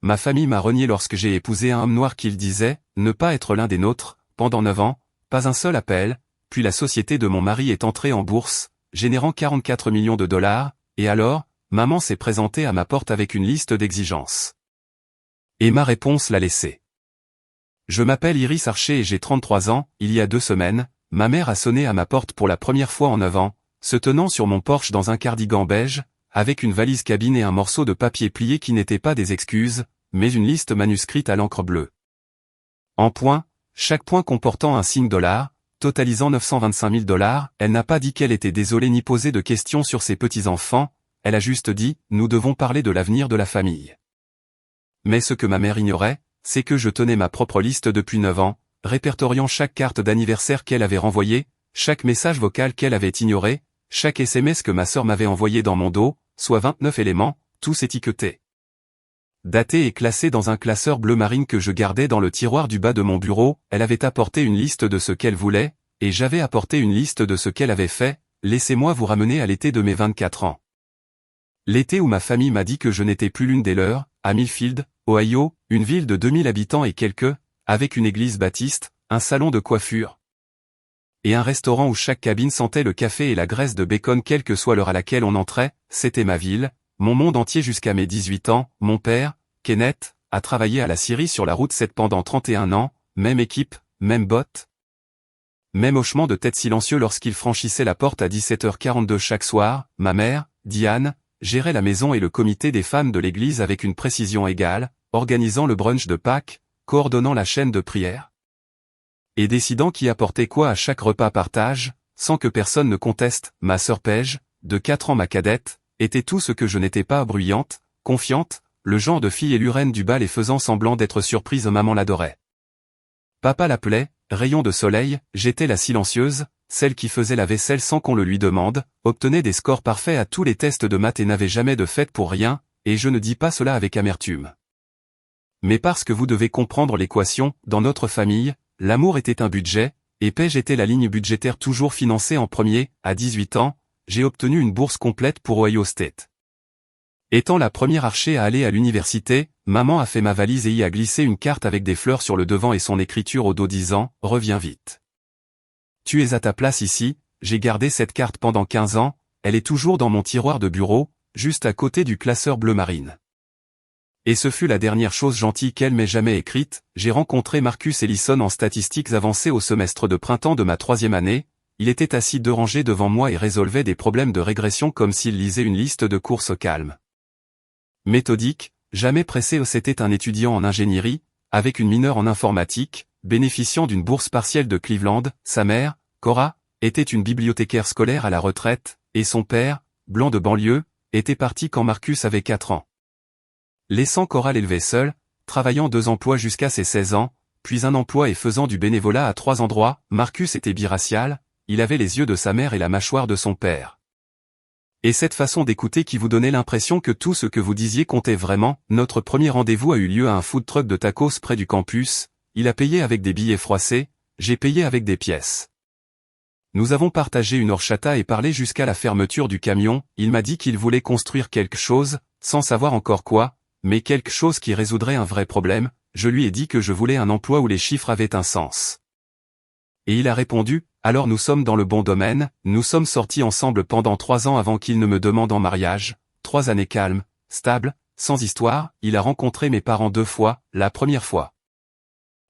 ma famille m'a renié lorsque j'ai épousé un homme noir qu'il disait ne pas être l'un des nôtres. Pendant 9 ans, pas un seul appel, puis la société de mon mari est entrée en bourse, générant 44 millions de dollars, et alors, maman s'est présentée à ma porte avec une liste d'exigences. Et ma réponse l'a laissée. Je m'appelle Iris Archer et j'ai 33 ans. Il y a 2 semaines, ma mère a sonné à ma porte pour la première fois en 9 ans, se tenant sur mon porche dans un cardigan beige, avec une valise cabine et un morceau de papier plié qui n'était pas des excuses, mais une liste manuscrite à l'encre bleue. En points, chaque point comportant un signe $, totalisant 925 000 $, elle n'a pas dit qu'elle était désolée ni posé de questions sur ses petits-enfants, elle a juste dit « Nous devons parler de l'avenir de la famille ». Mais ce que ma mère ignorait, c'est que je tenais ma propre liste depuis 9 ans, répertoriant chaque carte d'anniversaire qu'elle avait renvoyée, chaque message vocal qu'elle avait ignoré, chaque SMS que ma sœur m'avait envoyé dans mon dos, soit 29 éléments, tous étiquetés. Datés et classés dans un classeur bleu marine que je gardais dans le tiroir du bas de mon bureau, elle avait apporté une liste de ce qu'elle voulait, et j'avais apporté une liste de ce qu'elle avait fait. Laissez-moi vous ramener à l'été de mes 24 ans. L'été où ma famille m'a dit que je n'étais plus l'une des leurs, à Millfield, Ohio, une ville de 2000 habitants et quelques, avec une église baptiste, un salon de coiffure, et un restaurant où chaque cabine sentait le café et la graisse de bacon quelle que soit l'heure à laquelle on entrait. C'était ma ville, mon monde entier jusqu'à mes 18 ans. Mon père, Kenneth, a travaillé à la Syrie sur la route 7 pendant 31 ans, même équipe, même bottes, même hochement de tête silencieux lorsqu'il franchissait la porte à 17h42 chaque soir. Ma mère, Diane, gérait la maison et le comité des femmes de l'église avec une précision égale, organisant le brunch de Pâques, coordonnant la chaîne de prière, et décidant qui apportait quoi à chaque repas partage, sans que personne ne conteste. Ma sœur Paige, de 4 ans ma cadette, était tout ce que je n'étais pas, bruyante, confiante, le genre de fille élue reine du bal et faisant semblant d'être surprise. Maman l'adorait. Papa l'appelait rayon de soleil. J'étais la silencieuse, celle qui faisait la vaisselle sans qu'on le lui demande, obtenait des scores parfaits à tous les tests de maths et n'avait jamais de fête pour rien, et je ne dis pas cela avec amertume. Mais parce que vous devez comprendre l'équation, dans notre famille, l'amour était un budget, et Paige était la ligne budgétaire toujours financée en premier. À 18 ans, j'ai obtenu une bourse complète pour Ohio State. Étant la première Archer à aller à l'université, maman a fait ma valise et y a glissé une carte avec des fleurs sur le devant et son écriture au dos disant « Reviens vite. Tu es à ta place ici ». J'ai gardé cette carte pendant 15 ans, elle est toujours dans mon tiroir de bureau, juste à côté du classeur bleu marine. Et ce fut la dernière chose gentille qu'elle m'ait jamais écrite. J'ai rencontré Marcus Ellison en statistiques avancées au semestre de printemps de ma 3e année. Il était assis 2 rangées devant moi et résolvait des problèmes de régression comme s'il lisait une liste de courses au calme. Méthodique, jamais pressé. C'était un étudiant en ingénierie, avec une mineure en informatique, bénéficiant d'une bourse partielle de Cleveland. Sa mère, Cora, était une bibliothécaire scolaire à la retraite, et son père, blanc de banlieue, était parti quand Marcus avait 4 ans. Laissant Cora l'élever seule, travaillant 2 emplois jusqu'à ses 16 ans, puis un emploi et faisant du bénévolat à 3 endroits. Marcus était biracial, il avait les yeux de sa mère et la mâchoire de son père. Et cette façon d'écouter qui vous donnait l'impression que tout ce que vous disiez comptait vraiment. Notre premier rendez-vous a eu lieu à un food truck de tacos près du campus. Il a payé avec des billets froissés, j'ai payé avec des pièces. Nous avons partagé une horchata et parlé jusqu'à la fermeture du camion. Il m'a dit qu'il voulait construire quelque chose, sans savoir encore quoi, mais quelque chose qui résoudrait un vrai problème. Je lui ai dit que je voulais un emploi où les chiffres avaient un sens. Et il a répondu, alors nous sommes dans le bon domaine. Nous sommes sortis ensemble pendant 3 ans avant qu'il ne me demande en mariage. 3 années calmes, stables, sans histoire. Il a rencontré mes parents 2 fois, la première fois.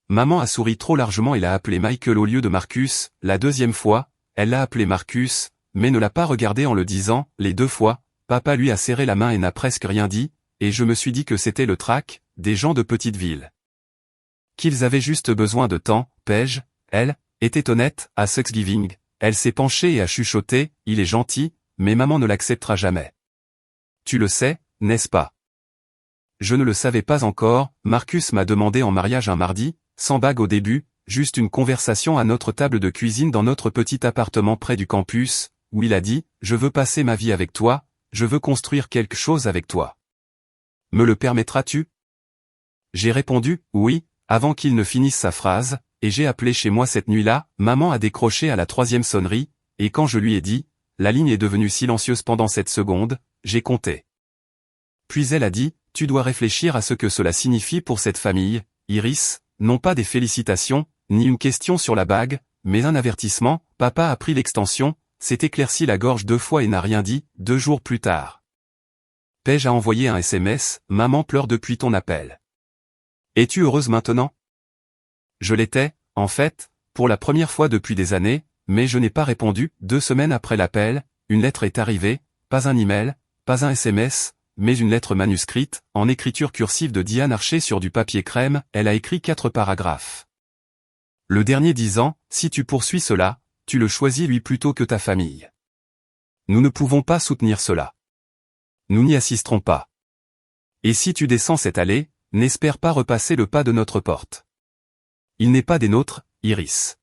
Maman a souri trop largement et l'a appelé Michael au lieu de Marcus. La 2e fois, elle l'a appelé Marcus, mais ne l'a pas regardé en le disant. Les 2 fois, papa lui a serré la main et n'a presque rien dit, et je me suis dit que c'était le trac des gens de petite ville. Qu'ils avaient juste besoin de temps. Paige, elle, était honnête. À Thanksgiving, elle s'est penchée et a chuchoté, il est gentil, mais maman ne l'acceptera jamais. Tu le sais, n'est-ce pas? Je ne le savais pas encore. Marcus m'a demandé en mariage un mardi, sans bague au début, juste une conversation à notre table de cuisine dans notre petit appartement près du campus, où il a dit, je veux passer ma vie avec toi, je veux construire quelque chose avec toi. Me le permettras-tu? J'ai répondu, oui, avant qu'il ne finisse sa phrase, et j'ai appelé chez moi cette nuit-là. Maman a décroché à la 3e sonnerie, et quand je lui ai dit, la ligne est devenue silencieuse pendant 7 secondes, j'ai compté. Puis elle a dit, tu dois réfléchir à ce que cela signifie pour cette famille, Iris, non pas des félicitations, ni une question sur la bague, mais un avertissement. Papa a pris l'extension, s'est éclairci la gorge 2 fois et n'a rien dit. 2 jours plus tard. Paige a envoyé un SMS, maman pleure depuis ton appel. Es-tu heureuse maintenant? Je l'étais, en fait, pour la première fois depuis des années, mais je n'ai pas répondu. 2 semaines après l'appel, une lettre est arrivée, pas un email, pas un SMS, mais une lettre manuscrite, en écriture cursive de Diane Archer sur du papier crème. Elle a écrit 4 paragraphes. Le dernier disant, si tu poursuis cela, tu le choisis lui plutôt que ta famille. Nous ne pouvons pas soutenir cela. Nous n'y assisterons pas. Et si tu descends cette allée, n'espère pas repasser le pas de notre porte. Il n'est pas des nôtres, Iris.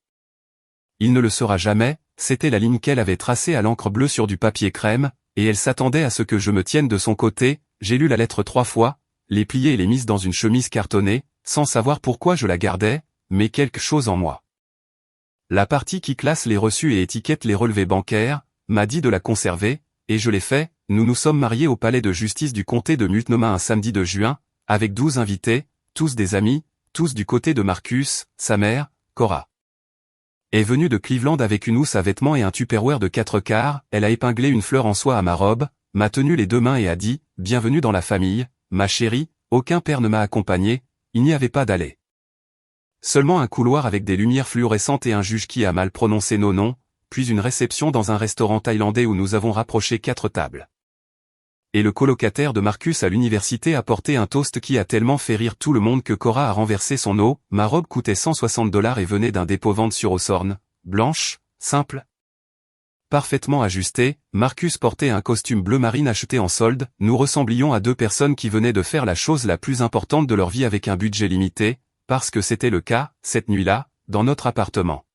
Il ne le sera jamais, c'était la ligne qu'elle avait tracée à l'encre bleue sur du papier crème, et elle s'attendait à ce que je me tienne de son côté. J'ai lu la lettre 3 fois, l'ai pliée et l'ai mise dans une chemise cartonnée, sans savoir pourquoi je la gardais, mais quelque chose en moi. La partie qui classe les reçus et étiquette les relevés bancaires, m'a dit de la conserver, et je l'ai fait. Nous nous sommes mariés au palais de justice du comté de Multnomah un samedi de juin, avec 12 invités, tous des amis, tous du côté de Marcus. Sa mère, Cora, est venue de Cleveland avec une housse à vêtements et un Tupperware de 4/4, elle a épinglé une fleur en soie à ma robe, m'a tenu les 2 mains et a dit, bienvenue dans la famille, ma chérie. Aucun père ne m'a accompagné, il n'y avait pas d'allée. Seulement un couloir avec des lumières fluorescentes et un juge qui a mal prononcé nos noms, puis une réception dans un restaurant thaïlandais où nous avons rapproché 4 tables. Et le colocataire de Marcus à l'université a porté un toast qui a tellement fait rire tout le monde que Cora a renversé son eau. Ma robe coûtait $160 et venait d'un dépôt-vente sur Hawthorne, blanche, simple, parfaitement ajustée. Marcus portait un costume bleu marine acheté en solde. Nous ressemblions à 2 personnes qui venaient de faire la chose la plus importante de leur vie avec un budget limité, parce que c'était le cas, cette nuit-là, dans notre appartement.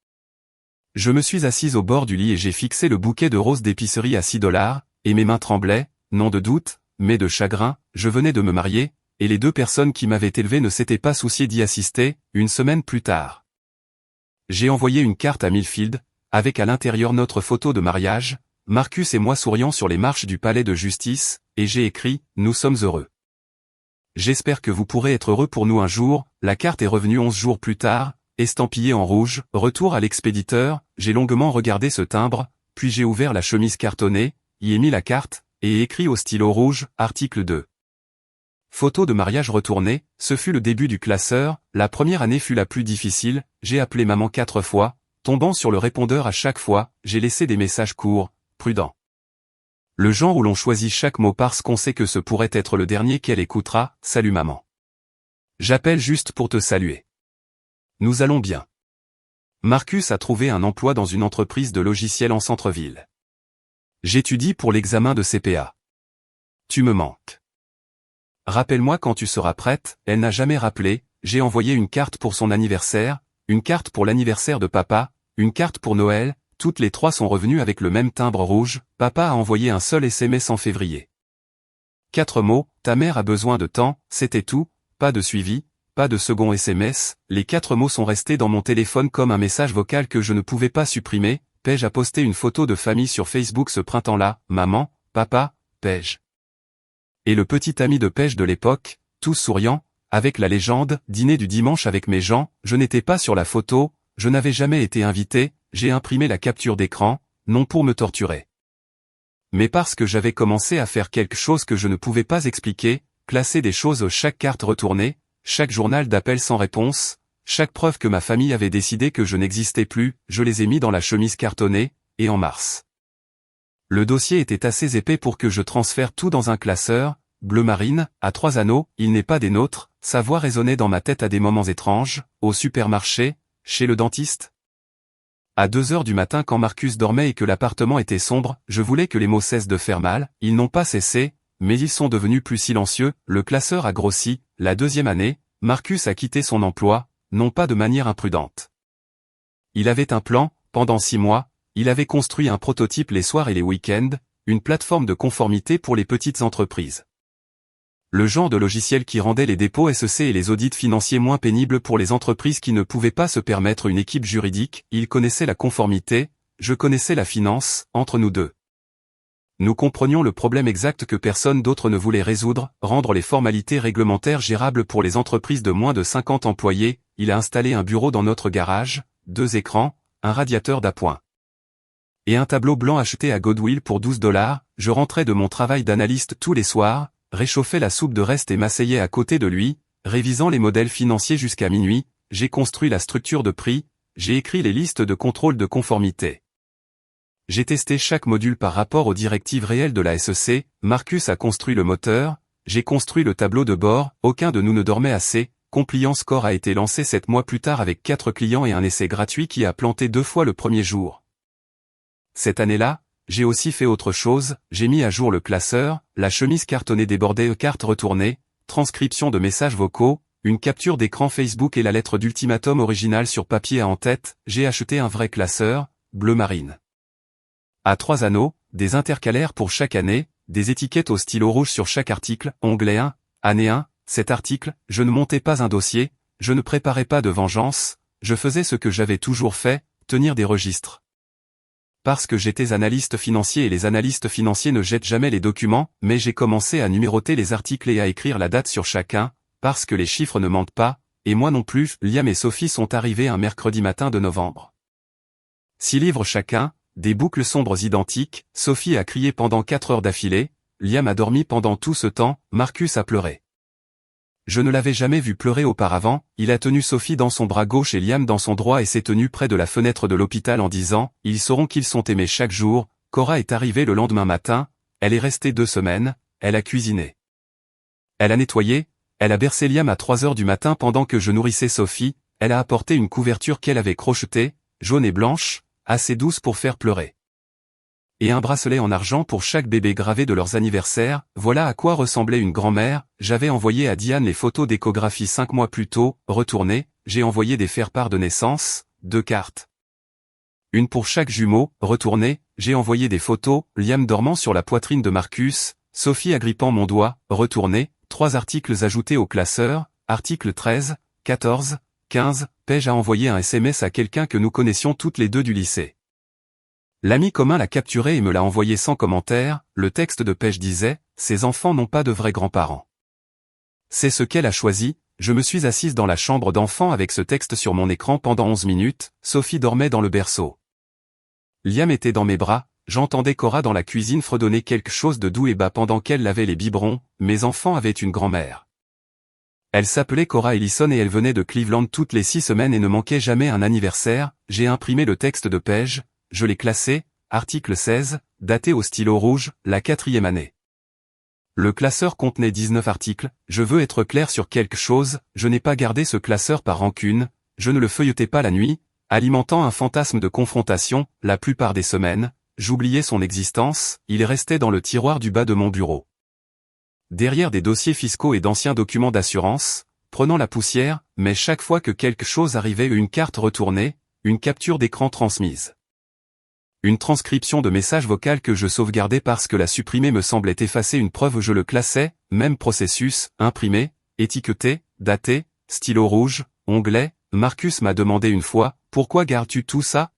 Je me suis assise au bord du lit et j'ai fixé le bouquet de roses d'épicerie à $6, et mes mains tremblaient, non de doute, mais de chagrin. Je venais de me marier, et les 2 personnes qui m'avaient élevé ne s'étaient pas souciées d'y assister. Une semaine plus tard, j'ai envoyé une carte à Millfield, avec à l'intérieur notre photo de mariage, Marcus et moi souriant sur les marches du palais de justice, et j'ai écrit « Nous sommes heureux. J'espère que vous pourrez être heureux pour nous un jour ». La carte est revenue 11 jours plus tard, estampillée en rouge. Retour à l'expéditeur, j'ai longuement regardé ce timbre, puis j'ai ouvert la chemise cartonnée, y ai mis la carte, et écrit au stylo rouge, article 2. Photo de mariage retournée. Ce fut le début du classeur. La première année fut la plus difficile. J'ai appelé maman 4 fois, tombant sur le répondeur à chaque fois. J'ai laissé des messages courts, prudents. Le genre où l'on choisit chaque mot parce qu'on sait que ce pourrait être le dernier qu'elle écoutera. Salut maman. J'appelle juste pour te saluer. Nous allons bien. Marcus a trouvé un emploi dans une entreprise de logiciels en centre-ville. J'étudie pour l'examen de CPA. Tu me manques. Rappelle-moi quand tu seras prête. Elle n'a jamais rappelé. J'ai envoyé une carte pour son anniversaire, une carte pour l'anniversaire de papa, une carte pour Noël. Toutes les 3 sont revenues avec le même timbre rouge. Papa a envoyé un seul SMS en février. 4 mots, ta mère a besoin de temps, c'était tout, pas de suivi, pas de second SMS. Les 4 mots sont restés dans mon téléphone comme un message vocal que je ne pouvais pas supprimer. Paige a posté une photo de famille sur Facebook ce printemps-là, maman, papa, Paige. Et le petit ami de Paige de l'époque, tous souriants, avec la légende, dîner du dimanche avec mes gens. Je n'étais pas sur la photo, je n'avais jamais été invité. J'ai imprimé la capture d'écran, non pour me torturer, mais parce que j'avais commencé à faire quelque chose que je ne pouvais pas expliquer, classer des choses, chaque carte retournée, chaque journal d'appel sans réponse, chaque preuve que ma famille avait décidé que je n'existais plus. Je les ai mis dans la chemise cartonnée, et en mars. Le dossier était assez épais pour que je transfère tout dans un classeur, bleu marine, à 3 anneaux. Il n'est pas des nôtres. Sa voix résonnait dans ma tête à des moments étranges, au supermarché, chez le dentiste. À 2 heures du matin quand Marcus dormait et que l'appartement était sombre, je voulais que les mots cessent de faire mal. Ils n'ont pas cessé, mais ils sont devenus plus silencieux. Le classeur a grossi. La 2e année, Marcus a quitté son emploi, non pas de manière imprudente. Il avait un plan. Pendant 6 mois, il avait construit un prototype les soirs et les week-ends, une plateforme de conformité pour les petites entreprises. Le genre de logiciel qui rendait les dépôts SEC et les audits financiers moins pénibles pour les entreprises qui ne pouvaient pas se permettre une équipe juridique. Il connaissait la conformité, je connaissais la finance. Entre nous deux, Nous comprenions le problème exact que personne d'autre ne voulait résoudre, rendre les formalités réglementaires gérables pour les entreprises de moins de 50 employés. Il a installé un bureau dans notre garage, 2 écrans, un radiateur d'appoint et un tableau blanc acheté à Goodwill pour $12. Je rentrais de mon travail d'analyste tous les soirs, réchauffais la soupe de reste et m'asseyais à côté de lui, révisant les modèles financiers jusqu'à minuit. J'ai construit la structure de prix, j'ai écrit les listes de contrôle de conformité. J'ai testé chaque module par rapport aux directives réelles de la SEC, Marcus a construit le moteur, j'ai construit le tableau de bord, aucun de nous ne dormait assez. Compliance Core a été lancé 7 mois plus tard avec 4 clients et un essai gratuit qui a planté 2 fois le premier jour. Cette année-là, j'ai aussi fait autre chose, j'ai mis à jour le classeur, la chemise cartonnée débordée carte retournée, transcription de messages vocaux, une capture d'écran Facebook et la lettre d'ultimatum originale sur papier à en-tête. J'ai acheté un vrai classeur, bleu marine. À 3 anneaux, des intercalaires pour chaque année, des étiquettes au stylo rouge sur chaque article, onglet 1, année 1, cet article, je ne montais pas un dossier, je ne préparais pas de vengeance, je faisais ce que j'avais toujours fait, tenir des registres. Parce que j'étais analyste financier et les analystes financiers ne jettent jamais les documents, mais j'ai commencé à numéroter les articles et à écrire la date sur chacun, parce que les chiffres ne mentent pas, et moi non plus. Liam et Sophie sont arrivés un mercredi matin de novembre. 6 livres chacun, des boucles sombres identiques, Sophie a crié pendant 4 heures d'affilée, Liam a dormi pendant tout ce temps, Marcus a pleuré. Je ne l'avais jamais vu pleurer auparavant, il a tenu Sophie dans son bras gauche et Liam dans son droit et s'est tenu près de la fenêtre de l'hôpital en disant « Ils sauront qu'ils sont aimés chaque jour ». Cora est arrivée le lendemain matin, elle est restée 2 semaines, elle a cuisiné. Elle a nettoyé, elle a bercé Liam à 3 heures du matin pendant que je nourrissais Sophie, elle a apporté une couverture qu'elle avait crochetée, jaune et blanche, assez douce pour faire pleurer. Et un bracelet en argent pour chaque bébé gravé de leurs anniversaires, voilà à quoi ressemblait une grand-mère. J'avais envoyé à Diane les photos d'échographie 5 mois plus tôt, retourné, j'ai envoyé des faire-part de naissance, 2 cartes. Une pour chaque jumeau, retourné, j'ai envoyé des photos, Liam dormant sur la poitrine de Marcus, Sophie agrippant mon doigt, retourné, 3 articles ajoutés au classeur, articles 13, 14, 15, Paige a envoyé un SMS à quelqu'un que nous connaissions toutes les deux du lycée. L'ami commun l'a capturé et me l'a envoyé sans commentaire. Le texte de Paige disait « Ces enfants n'ont pas de vrais grands-parents ». C'est ce qu'elle a choisi. Je me suis assise dans la chambre d'enfant avec ce texte sur mon écran pendant 11 minutes, Sophie dormait dans le berceau. Liam était dans mes bras, j'entendais Cora dans la cuisine fredonner quelque chose de doux et bas pendant qu'elle lavait les biberons. Mes enfants avaient une grand-mère. Elle s'appelait Cora Ellison et elle venait de Cleveland toutes les 6 semaines et ne manquait jamais un anniversaire. J'ai imprimé le texte de Paige, je l'ai classé, article 16, daté au stylo rouge, la 4e année. Le classeur contenait 19 articles, je veux être clair sur quelque chose, je n'ai pas gardé ce classeur par rancune, je ne le feuilletais pas la nuit, alimentant un fantasme de confrontation. La plupart des semaines, j'oubliais son existence, il restait dans le tiroir du bas de mon bureau. Derrière des dossiers fiscaux et d'anciens documents d'assurance, prenant la poussière, mais chaque fois que quelque chose arrivait, une carte retournée, une capture d'écran transmise. Une transcription de message vocal que je sauvegardais parce que la supprimer me semblait effacer une preuve. Je le classais, même processus, imprimé, étiqueté, daté, stylo rouge, onglet. Marcus m'a demandé une fois, « Pourquoi gardes-tu tout ça ?»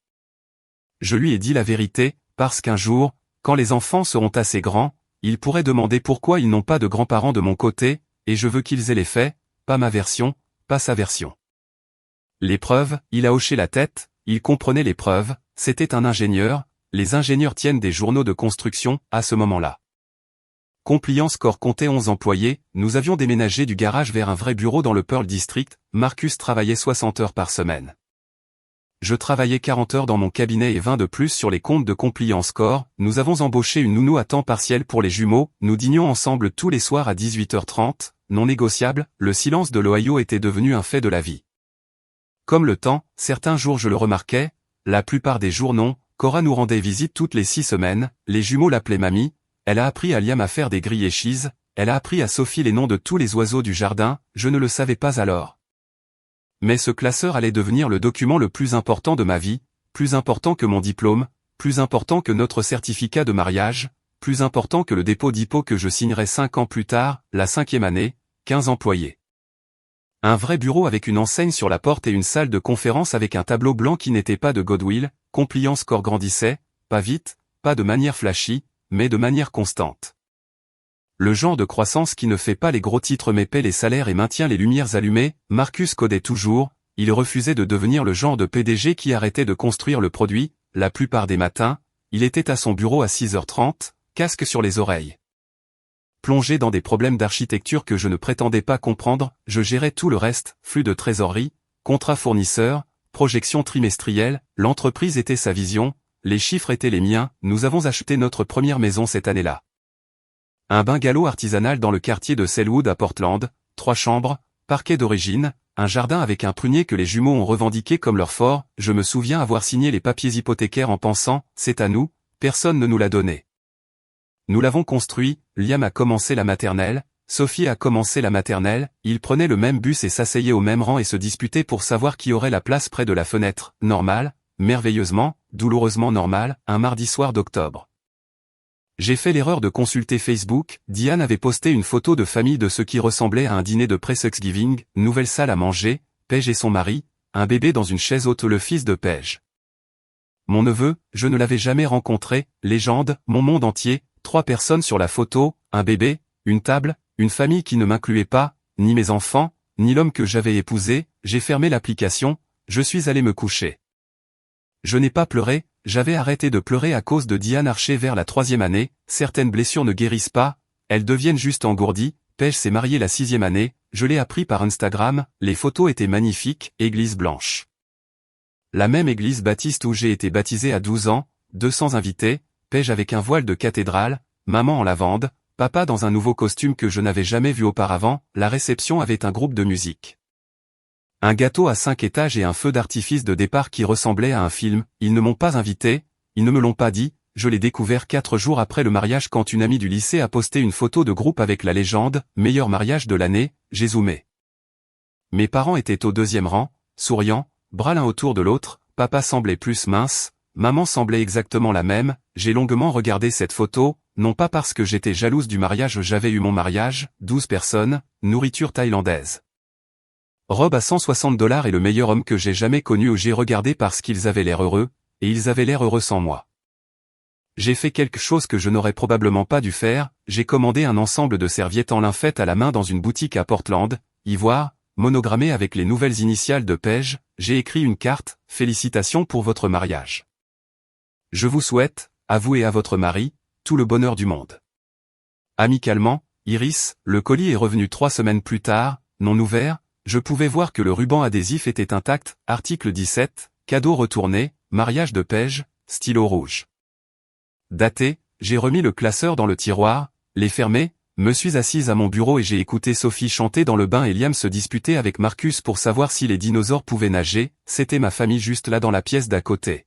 Je lui ai dit la vérité, parce qu'un jour, quand les enfants seront assez grands, ils pourraient demander pourquoi ils n'ont pas de grands-parents de mon côté, et je veux qu'ils aient les faits, pas ma version, pas sa version. Les preuves, il a hoché la tête, il comprenait les preuves, c'était un ingénieur, les ingénieurs tiennent des journaux de construction, à ce moment-là. Compliance Core comptait 11 employés, nous avions déménagé du garage vers un vrai bureau dans le Pearl District, Marcus travaillait 60 heures par semaine. Je travaillais 40 heures dans mon cabinet et 20 de plus sur les comptes de Compliance Core. Nous avons embauché une nounou à temps partiel pour les jumeaux, nous dînions ensemble tous les soirs à 18h30, non négociable, le silence de l'Ohio était devenu un fait de la vie. Comme le temps, certains jours je le remarquais, la plupart des jours non. Cora nous rendait visite toutes les 6 semaines, les jumeaux l'appelaient mamie, elle a appris à Liam à faire des grilled cheese, elle a appris à Sophie les noms de tous les oiseaux du jardin, je ne le savais pas alors. Mais ce classeur allait devenir le document le plus important de ma vie, plus important que mon diplôme, plus important que notre certificat de mariage, plus important que le dépôt d'impôt que je signerai 5 ans plus tard, la 5e année, 15 employés. Un vrai bureau avec une enseigne sur la porte et une salle de conférence avec un tableau blanc qui n'était pas de Goodwill. Compliance Core grandissait, pas vite, pas de manière flashy, mais de manière constante. Le genre de croissance qui ne fait pas les gros titres mais paie les salaires et maintient les lumières allumées, Marcus codait toujours, il refusait de devenir le genre de PDG qui arrêtait de construire le produit, la plupart des matins, il était à son bureau à 6h30, casque sur les oreilles. Plongé dans des problèmes d'architecture que je ne prétendais pas comprendre, je gérais tout le reste, flux de trésorerie, contrats fournisseurs, projections trimestrielles, l'entreprise était sa vision, les chiffres étaient les miens, nous avons acheté notre première maison cette année-là. Un bungalow artisanal dans le quartier de Selwood à Portland, 3 chambres, parquet d'origine, un jardin avec un prunier que les jumeaux ont revendiqué comme leur fort, je me souviens avoir signé les papiers hypothécaires en pensant, c'est à nous, personne ne nous l'a donné. Nous l'avons construit, Liam a commencé la maternelle, Sophie a commencé la maternelle, ils prenaient le même bus et s'asseyaient au même rang et se disputaient pour savoir qui aurait la place près de la fenêtre, normal, merveilleusement, douloureusement normal, un mardi soir d'octobre. J'ai fait l'erreur de consulter Facebook, Diane avait posté une photo de famille de ce qui ressemblait à un dîner de pré-Thanksgiving, nouvelle salle à manger, Paige et son mari, un bébé dans une chaise haute, le fils de Paige. Mon neveu, je ne l'avais jamais rencontré, légende, mon monde entier, 3 personnes sur la photo, un bébé, une table, une famille qui ne m'incluait pas, ni mes enfants, ni l'homme que j'avais épousé, j'ai fermé l'application, je suis allé me coucher. Je n'ai pas pleuré, j'avais arrêté de pleurer à cause de Diane Archer vers la 3e année, certaines blessures ne guérissent pas, elles deviennent juste engourdies, Paige s'est mariée la 6e année, je l'ai appris par Instagram, les photos étaient magnifiques, église blanche. La même église baptiste où j'ai été baptisé à 12 ans, 200 invités, Paige avec un voile de cathédrale, maman en lavande, papa dans un nouveau costume que je n'avais jamais vu auparavant, la réception avait un groupe de musique. Un gâteau à 5 étages et un feu d'artifice de départ qui ressemblait à un film, ils ne m'ont pas invité, ils ne me l'ont pas dit, je l'ai découvert 4 jours après le mariage quand une amie du lycée a posté une photo de groupe avec la légende, meilleur mariage de l'année, j'ai zoomé. Mes parents étaient au 2e rang, souriants, bras l'un autour de l'autre, papa semblait plus mince, maman semblait exactement la même, j'ai longuement regardé cette photo, non pas parce que j'étais jalouse du mariage, j'avais eu mon mariage, 12 personnes, nourriture thaïlandaise. Robe à $160 et le meilleur homme que j'ai jamais connu, j'ai regardé parce qu'ils avaient l'air heureux, et ils avaient l'air heureux sans moi. J'ai fait quelque chose que je n'aurais probablement pas dû faire, j'ai commandé un ensemble de serviettes en lin faites à la main dans une boutique à Portland, ivoire, monogrammée avec les nouvelles initiales de Paige, j'ai écrit une carte, félicitations pour votre mariage. Je vous souhaite, à vous et à votre mari, tout le bonheur du monde. Amicalement, Iris, le colis est revenu 3 semaines plus tard, non ouvert, je pouvais voir que le ruban adhésif était intact, article 17, cadeau retourné, mariage de Paige, stylo rouge. Daté, j'ai remis le classeur dans le tiroir, les fermé, me suis assise à mon bureau et j'ai écouté Sophie chanter dans le bain et Liam se disputer avec Marcus pour savoir si les dinosaures pouvaient nager, c'était ma famille juste là dans la pièce d'à côté.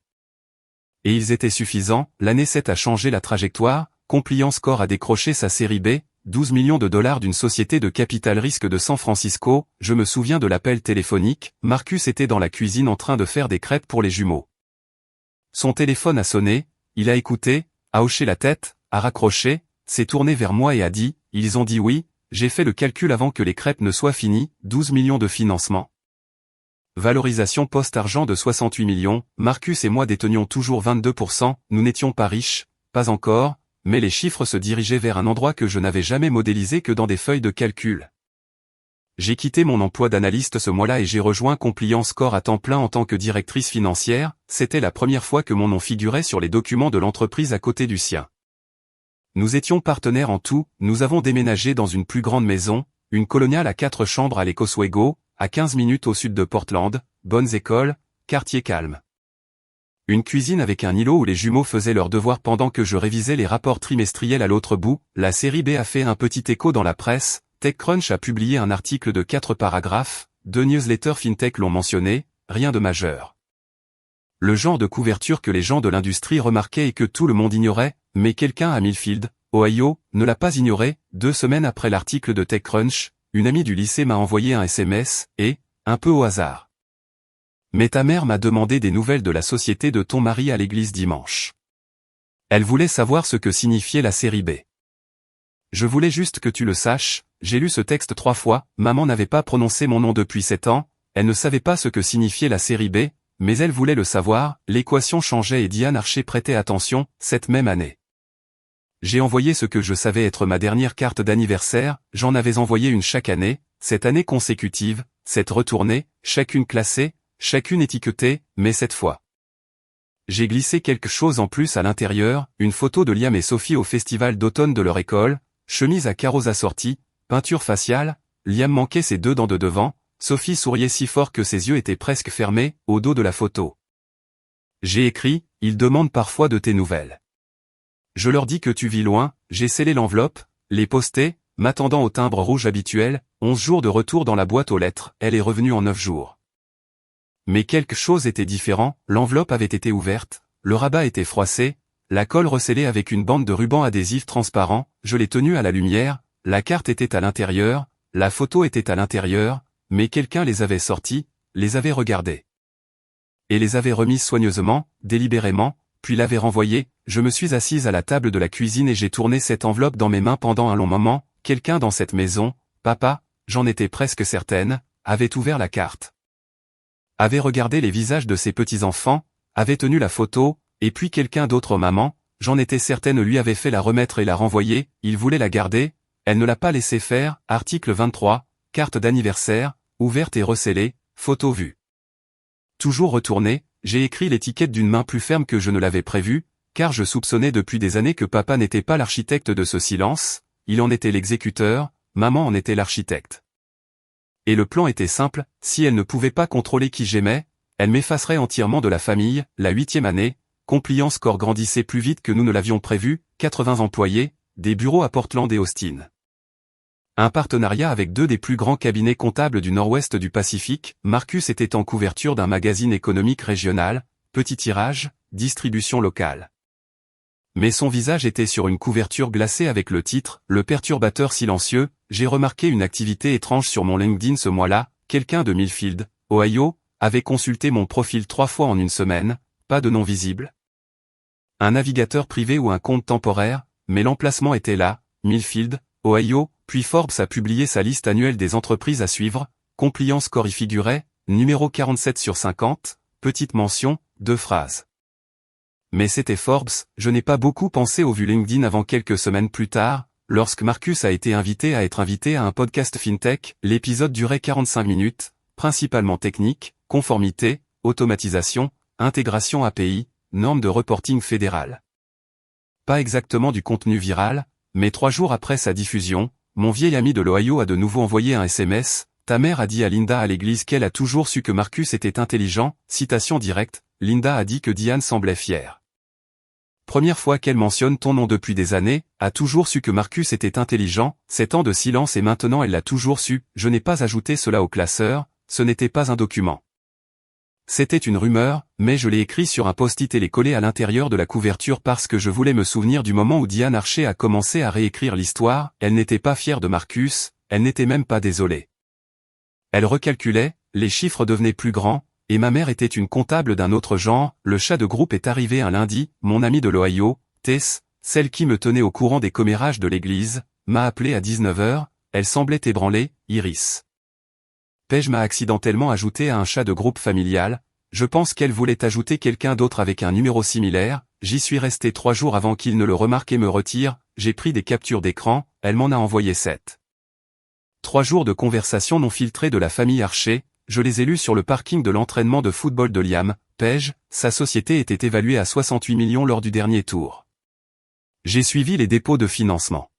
Et ils étaient suffisants, l'année 7 a changé la trajectoire, Compliance Corp a décroché sa série B, 12 millions de dollars d'une société de capital risque de San Francisco, je me souviens de l'appel téléphonique, Marcus était dans la cuisine en train de faire des crêpes pour les jumeaux. Son téléphone a sonné, il a écouté, a hoché la tête, a raccroché, s'est tourné vers moi et a dit, ils ont dit oui, j'ai fait le calcul avant que les crêpes ne soient finies, 12 millions de financement. Valorisation post-argent de 68 millions, Marcus et moi détenions toujours 22%, nous n'étions pas riches, pas encore, mais les chiffres se dirigeaient vers un endroit que je n'avais jamais modélisé que dans des feuilles de calcul. J'ai quitté mon emploi d'analyste ce mois-là et j'ai rejoint Compliance Corp à temps plein en tant que directrice financière, c'était la première fois que mon nom figurait sur les documents de l'entreprise à côté du sien. Nous étions partenaires en tout, nous avons déménagé dans une plus grande maison, une coloniale à 4 chambres à Lake Oswego, à 15 minutes au sud de Portland, bonnes écoles, quartier calme. Une cuisine avec un îlot où les jumeaux faisaient leurs devoirs pendant que je révisais les rapports trimestriels à l'autre bout, la série B a fait un petit écho dans la presse, TechCrunch a publié un article de 4 paragraphes, 2 newsletters FinTech l'ont mentionné, rien de majeur. Le genre de couverture que les gens de l'industrie remarquaient et que tout le monde ignorait, mais quelqu'un à Millfield, Ohio, ne l'a pas ignoré, 2 semaines après l'article de TechCrunch, une amie du lycée m'a envoyé un SMS, et, un peu au hasard. Mais ta mère m'a demandé des nouvelles de la société de ton mari à l'église dimanche. Elle voulait savoir ce que signifiait la série B. Je voulais juste que tu le saches, j'ai lu ce texte 3 fois, maman n'avait pas prononcé mon nom depuis 7 ans, elle ne savait pas ce que signifiait la série B, mais elle voulait le savoir, l'équation changeait et Diane Archer prêtait attention, cette même année. J'ai envoyé ce que je savais être ma dernière carte d'anniversaire, j'en avais envoyé une chaque année, 7 années consécutives, 7 retournées, chacune classée, chacune étiquetée, mais cette fois. J'ai glissé quelque chose en plus à l'intérieur, une photo de Liam et Sophie au festival d'automne de leur école, chemise à carreaux assortis, peinture faciale, Liam manquait ses 2 dents de devant, Sophie souriait si fort que ses yeux étaient presque fermés, au dos de la photo. J'ai écrit, ils demandent parfois de tes nouvelles. Je leur dis que tu vis loin, j'ai scellé l'enveloppe, les posté, m'attendant au timbre rouge habituel, 11 jours de retour dans la boîte aux lettres, elle est revenue en 9 jours. Mais quelque chose était différent, l'enveloppe avait été ouverte, le rabat était froissé, la colle recellée avec une bande de ruban adhésif transparent, je l'ai tenue à la lumière, la carte était à l'intérieur, la photo était à l'intérieur, mais quelqu'un les avait sortis, les avait regardés. Et les avait remises soigneusement, délibérément, puis l'avait renvoyée. Je me suis assise à la table de la cuisine et j'ai tourné cette enveloppe dans mes mains pendant un long moment, quelqu'un dans cette maison, papa, j'en étais presque certaine, avait ouvert la carte. Avait regardé les visages de ses petits-enfants, avait tenu la photo, et puis quelqu'un d'autre, maman, j'en étais certaine, lui avait fait la remettre et la renvoyer, il voulait la garder, elle ne l'a pas laissé faire. Article 23, carte d'anniversaire, ouverte et recellée, photo vue. Toujours retourné, j'ai écrit l'étiquette d'une main plus ferme que je ne l'avais prévu, car je soupçonnais depuis des années que papa n'était pas l'architecte de ce silence, il en était l'exécuteur, maman en était l'architecte. Et le plan était simple, si elle ne pouvait pas contrôler qui j'aimais, elle m'effacerait entièrement de la famille. La 8e année, Compliance Corps grandissait plus vite que nous ne l'avions prévu, 80 employés, des bureaux à Portland et Austin. Un partenariat avec 2 des plus grands cabinets comptables du nord-ouest du Pacifique. Marcus était en couverture d'un magazine économique régional, petit tirage, distribution locale. Mais son visage était sur une couverture glacée avec le titre « Le perturbateur silencieux ». J'ai remarqué une activité étrange sur mon LinkedIn ce mois-là, quelqu'un de Millfield, Ohio, avait consulté mon profil 3 fois en une semaine, pas de nom visible. Un navigateur privé ou un compte temporaire, mais l'emplacement était là, Millfield, Ohio, puis Forbes a publié sa liste annuelle des entreprises à suivre, Compliance Corps y figurait, numéro 47 sur 50, petite mention, 2 phrases. Mais c'était Forbes, je n'ai pas beaucoup pensé au vu LinkedIn avant quelques semaines plus tard, lorsque Marcus a été invité à un podcast FinTech. L'épisode durait 45 minutes, principalement technique, conformité, automatisation, intégration API, normes de reporting fédérales. Pas exactement du contenu viral, mais 3 jours après sa diffusion, mon vieil ami de l'Ohio a de nouveau envoyé un SMS, ta mère a dit à Linda à l'église qu'elle a toujours su que Marcus était intelligent, citation directe, Linda a dit que Diane semblait fière. Première fois qu'elle mentionne ton nom depuis des années, a toujours su que Marcus était intelligent, 7 ans de silence et maintenant elle l'a toujours su, je n'ai pas ajouté cela au classeur, ce n'était pas un document. C'était une rumeur, mais je l'ai écrit sur un post-it et l'ai collé à l'intérieur de la couverture parce que je voulais me souvenir du moment où Diane Archer a commencé à réécrire l'histoire. Elle n'était pas fière de Marcus, elle n'était même pas désolée. Elle recalculait, les chiffres devenaient plus grands, et ma mère était une comptable d'un autre genre. Le chat de groupe est arrivé un lundi, mon ami de l'Ohio, Tess, celle qui me tenait au courant des commérages de l'église, m'a appelé à 19h, elle semblait ébranlée, Iris. Paige m'a accidentellement ajouté à un chat de groupe familial, je pense qu'elle voulait ajouter quelqu'un d'autre avec un numéro similaire, j'y suis resté 3 jours avant qu'il ne le remarque et me retire, j'ai pris des captures d'écran, elle m'en a envoyé 7. 3 jours de conversation non filtrées de la famille Archer, je les ai lus sur le parking de l'entraînement de football de Liam. Paige, sa société était évaluée à 68 millions lors du dernier tour. J'ai suivi les dépôts de financement.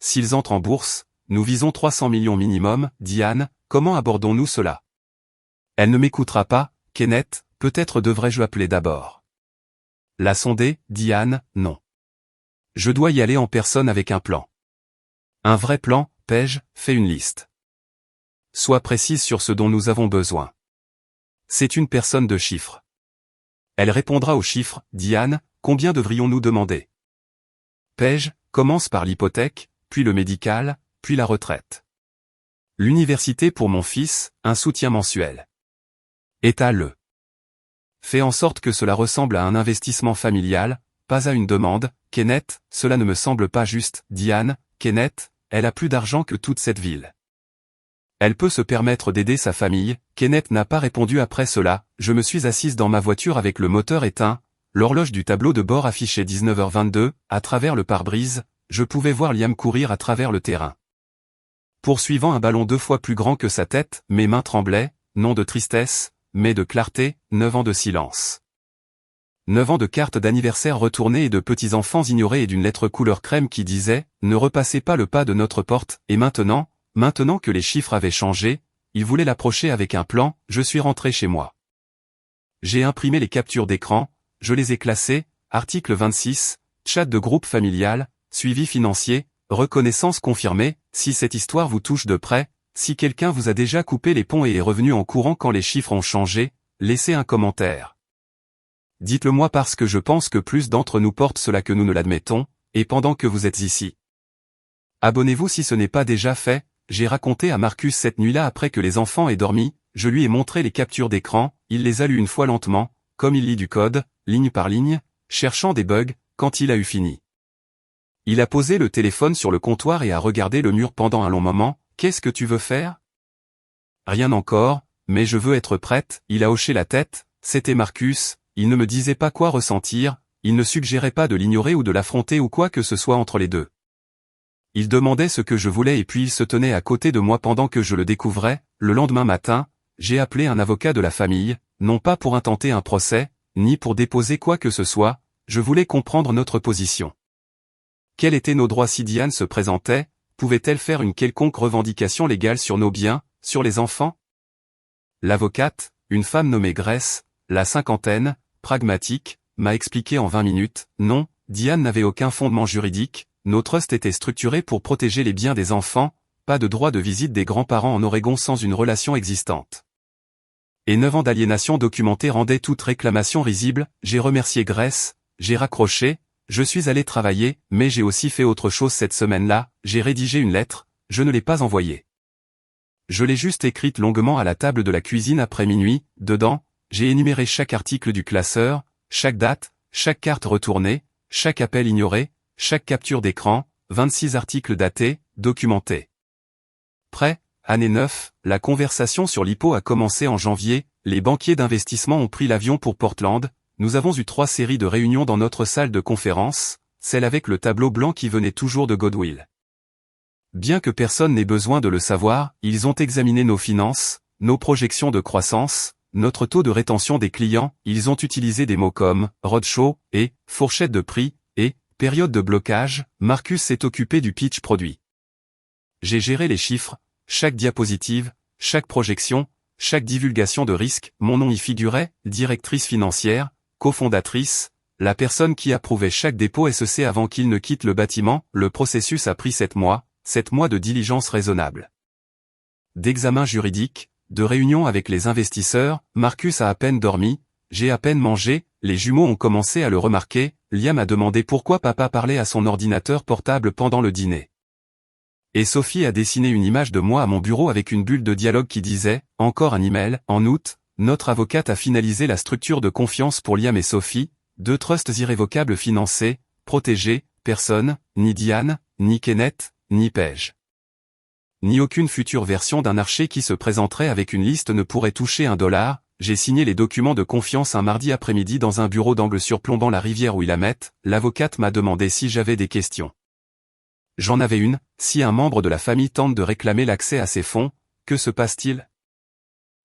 S'ils entrent en bourse, nous visons 300 millions minimum. Diane, comment abordons-nous cela? Elle ne m'écoutera pas, Kenneth, peut-être devrais-je appeler d'abord. La sonder, Diane, non. Je dois y aller en personne avec un plan. Un vrai plan, Paige, fais une liste. Sois précise sur ce dont nous avons besoin. C'est une personne de chiffres. Elle répondra aux chiffres. Diane, combien devrions-nous demander? Paige, commence par l'hypothèque, puis le médical, puis la retraite. L'université pour mon fils, un soutien mensuel. Étale-le. Fais en sorte que cela ressemble à un investissement familial, pas à une demande. Kenneth, cela ne me semble pas juste. Diane, Kenneth, elle a plus d'argent que toute cette ville. Elle peut se permettre d'aider sa famille. Kenneth n'a pas répondu après cela, je me suis assise dans ma voiture avec le moteur éteint, L'horloge du tableau de bord affichait 19h22, à travers le pare-brise, je pouvais voir Liam courir à travers le terrain. Poursuivant un ballon 2 fois plus grand que sa tête, mes mains tremblaient, non de tristesse, mais de clarté, 9 ans de silence. 9 ans de cartes d'anniversaire retournées et de petits-enfants ignorés et d'une lettre couleur crème qui disait « Ne repassez pas le pas de notre porte » et maintenant que les chiffres avaient changé, il voulait l'approcher avec un plan, je suis rentré chez moi. J'ai imprimé les captures d'écran, je les ai classées, article 26, chat de groupe familial, suivi financier, reconnaissance confirmée, si cette histoire vous touche de près, si quelqu'un vous a déjà coupé les ponts et est revenu en courant quand les chiffres ont changé, laissez un commentaire. Dites-le moi parce que je pense que plus d'entre nous portent cela que nous ne l'admettons, et pendant que vous êtes ici. Abonnez-vous si ce n'est pas déjà fait, j'ai raconté à Marcus cette nuit-là après que les enfants aient dormi, je lui ai montré les captures d'écran, il les a lues une fois lentement, comme il lit du code, ligne par ligne, cherchant des bugs, quand il a eu fini. Il a posé le téléphone sur le comptoir et a regardé le mur pendant un long moment, « Qu'est-ce que tu veux faire ?»« Rien encore, mais je veux être prête. » Il a hoché la tête, c'était Marcus, il ne me disait pas quoi ressentir, il ne suggérait pas de l'ignorer ou de l'affronter ou quoi que ce soit entre les deux. Il demandait ce que je voulais et puis il se tenait à côté de moi pendant que je le découvrais. Le lendemain matin, j'ai appelé un avocat de la famille, non pas pour intenter un procès, ni pour déposer quoi que ce soit, je voulais comprendre notre position. Quels étaient nos droits si Diane se présentait, pouvait-elle faire une quelconque revendication légale sur nos biens, sur les enfants? L'avocate, une femme nommée Grace, la cinquantaine, pragmatique, m'a expliqué en 20 minutes, non, Diane n'avait aucun fondement juridique, nos trusts étaient structurés pour protéger les biens des enfants, pas de droit de visite des grands-parents en Oregon sans une relation existante. Et 9 ans d'aliénation documentée rendaient toute réclamation risible, j'ai remercié Grace, j'ai raccroché, je suis allé travailler, mais j'ai aussi fait autre chose cette semaine-là, j'ai rédigé une lettre, je ne l'ai pas envoyée. Je l'ai juste écrite longuement à la table de la cuisine après minuit, dedans, j'ai énuméré chaque article du classeur, chaque date, chaque carte retournée, chaque appel ignoré, chaque capture d'écran, 26 articles datés, documentés. Prêt, année 9, la conversation sur l'IPO a commencé en janvier, les banquiers d'investissement ont pris l'avion pour Portland, nous avons eu 3 séries de réunions dans notre salle de conférence, celle avec le tableau blanc qui venait toujours de Goodwill. Bien que personne n'ait besoin de le savoir, ils ont examiné nos finances, nos projections de croissance, notre taux de rétention des clients, ils ont utilisé des mots comme « roadshow » et « fourchette de prix » et « période de blocage », Marcus s'est occupé du pitch produit. J'ai géré les chiffres, chaque diapositive, chaque projection, chaque divulgation de risque, mon nom y figurait, directrice financière, cofondatrice, la personne qui approuvait chaque dépôt SEC avant qu'il ne quitte le bâtiment, le processus a pris 7 mois de diligence raisonnable. D'examen juridique, de réunions avec les investisseurs, Marcus a à peine dormi, j'ai à peine mangé, les jumeaux ont commencé à le remarquer, Liam a demandé pourquoi papa parlait à son ordinateur portable pendant le dîner. Et Sophie a dessiné une image de moi à mon bureau avec une bulle de dialogue qui disait, encore un email, en août, notre avocate a finalisé la structure de confiance pour Liam et Sophie, 2 trusts irrévocables financés, protégés, personne, ni Diane, ni Kenneth, ni Paige. Ni aucune future version d'un archer qui se présenterait avec une liste ne pourrait toucher $1, j'ai signé les documents de confiance un mardi après-midi dans un bureau d'angle surplombant la rivière Willamette, l'avocate m'a demandé si j'avais des questions. J'en avais une, si un membre de la famille tente de réclamer l'accès à ces fonds, que se passe-t-il?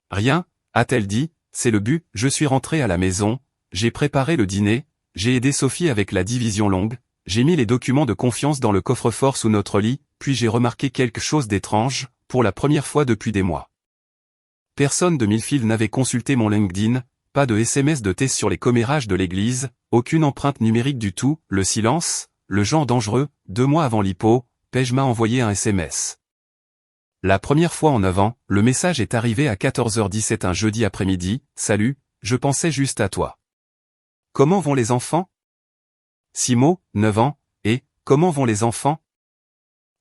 Rien, a-t-elle dit, c'est le but, je suis rentré à la maison, j'ai préparé le dîner, j'ai aidé Sophie avec la division longue, j'ai mis les documents de confiance dans le coffre-fort sous notre lit, puis j'ai remarqué quelque chose d'étrange, pour la première fois depuis des mois. Personne de Millfield n'avait consulté mon LinkedIn, pas de SMS de test sur les commérages de l'église, aucune empreinte numérique du tout, le silence, le genre dangereux, 2 mois avant l'IPO, Paige m'a envoyé un SMS. La première fois en 9 ans, le message est arrivé à 14h17 un jeudi après-midi, « Salut, je pensais juste à toi. Comment vont les enfants ?» 6 mots, 9 ans, et « Comment vont les enfants ?»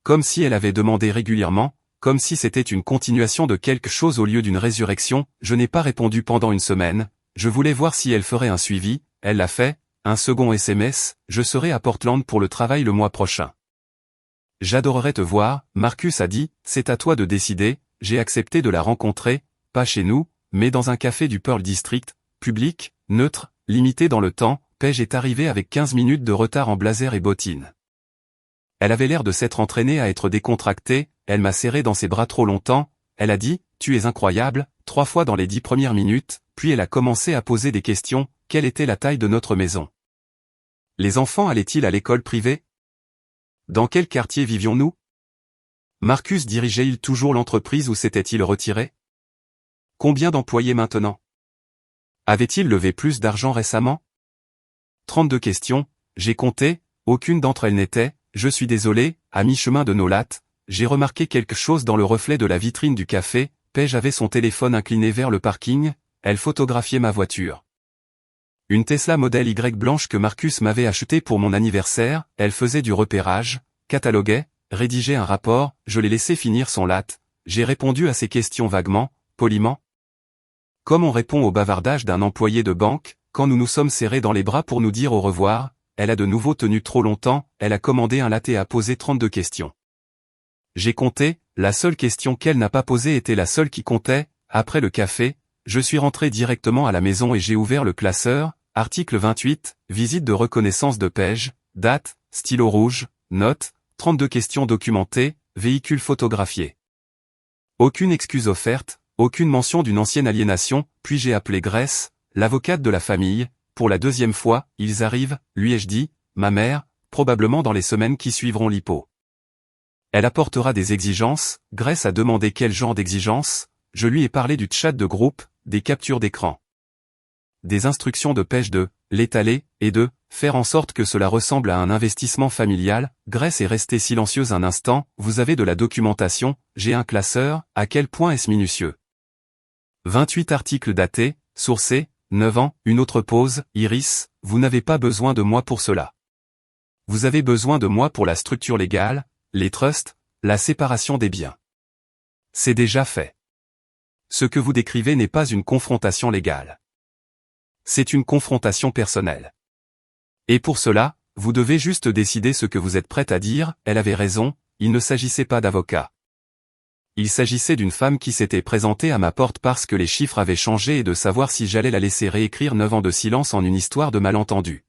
Comme si elle avait demandé régulièrement, comme si c'était une continuation de quelque chose au lieu d'une résurrection, je n'ai pas répondu pendant une semaine, je voulais voir si elle ferait un suivi, elle l'a fait, un second SMS, je serai à Portland pour le travail le mois prochain. J'adorerais te voir, Marcus a dit, c'est à toi de décider, j'ai accepté de la rencontrer, pas chez nous, mais dans un café du Pearl District, public, neutre, limité dans le temps, Paige est arrivée avec 15 minutes de retard en blazer et bottines. Elle avait l'air de s'être entraînée à être décontractée, elle m'a serré dans ses bras trop longtemps, elle a dit « Tu es incroyable » 3 fois dans les 10 premières minutes, puis elle a commencé à poser des questions, quelle était la taille de notre maison? Les enfants allaient-ils à l'école privée? Dans quel quartier vivions-nous? Marcus dirigeait-il toujours l'entreprise ou s'était-il retiré? Combien d'employés maintenant? Avait-il levé plus d'argent récemment? 32 questions, j'ai compté, aucune d'entre elles n'était, je suis désolé, à mi-chemin de nos lattes, j'ai remarqué quelque chose dans le reflet de la vitrine du café, Paige avait son téléphone incliné vers le parking, elle photographiait ma voiture. Une Tesla Model Y blanche que Marcus m'avait achetée pour mon anniversaire, elle faisait du repérage, cataloguait, rédigeait un rapport, je l'ai laissé finir son latte, j'ai répondu à ses questions vaguement, poliment. Comme on répond au bavardage d'un employé de banque, quand nous nous sommes serrés dans les bras pour nous dire au revoir, elle a de nouveau tenu trop longtemps, elle a commandé un latte et a posé 32 questions. J'ai compté, la seule question qu'elle n'a pas posée était la seule qui comptait, après le café, je suis rentré directement à la maison et j'ai ouvert le classeur, article 28, visite de reconnaissance de Paige, date, stylo rouge, note, 32 questions documentées, véhicule photographié. Aucune excuse offerte, aucune mention d'une ancienne aliénation, puis j'ai appelé Grace, l'avocate de la famille, pour la 2e fois, ils arrivent, lui ai-je dit, ma mère, probablement dans les semaines qui suivront l'hypo. Elle apportera des exigences, Grace a demandé quel genre d'exigences, je lui ai parlé du chat de groupe, des captures d'écran. Des instructions de Paige de l'étaler, et de faire en sorte que cela ressemble à un investissement familial, Grace est restée silencieuse un instant, vous avez de la documentation, j'ai un classeur, à quel point est-ce minutieux? 28 articles datés, sourcés, 9 ans, une autre pause, Iris, vous n'avez pas besoin de moi pour cela. Vous avez besoin de moi pour la structure légale, les trusts, la séparation des biens. C'est déjà fait. Ce que vous décrivez n'est pas une confrontation légale. C'est une confrontation personnelle. Et pour cela, vous devez juste décider ce que vous êtes prête à dire, elle avait raison, il ne s'agissait pas d'avocat. Il s'agissait d'une femme qui s'était présentée à ma porte parce que les chiffres avaient changé et de savoir si j'allais la laisser réécrire 9 ans de silence en une histoire de malentendu.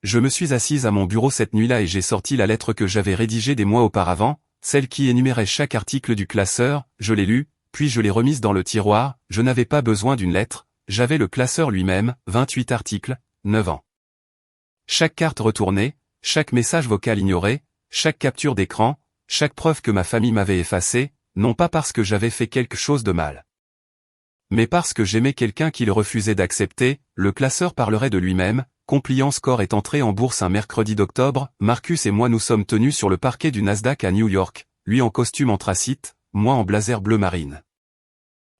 Je me suis assise à mon bureau cette nuit-là et j'ai sorti la lettre que j'avais rédigée des mois auparavant, celle qui énumérait chaque article du classeur, je l'ai lue, puis je l'ai remise dans le tiroir, je n'avais pas besoin d'une lettre, j'avais le classeur lui-même, 28 articles, 9 ans. Chaque carte retournée, chaque message vocal ignoré, chaque capture d'écran, chaque preuve que ma famille m'avait effacée, non pas parce que j'avais fait quelque chose de mal. Mais parce que j'aimais quelqu'un qu'il refusait d'accepter, le classeur parlerait de lui-même. Compliance Corp est entré en bourse un mercredi d'octobre, Marcus et moi nous sommes tenus sur le parquet du Nasdaq à New York, lui en costume anthracite, moi en blazer bleu marine.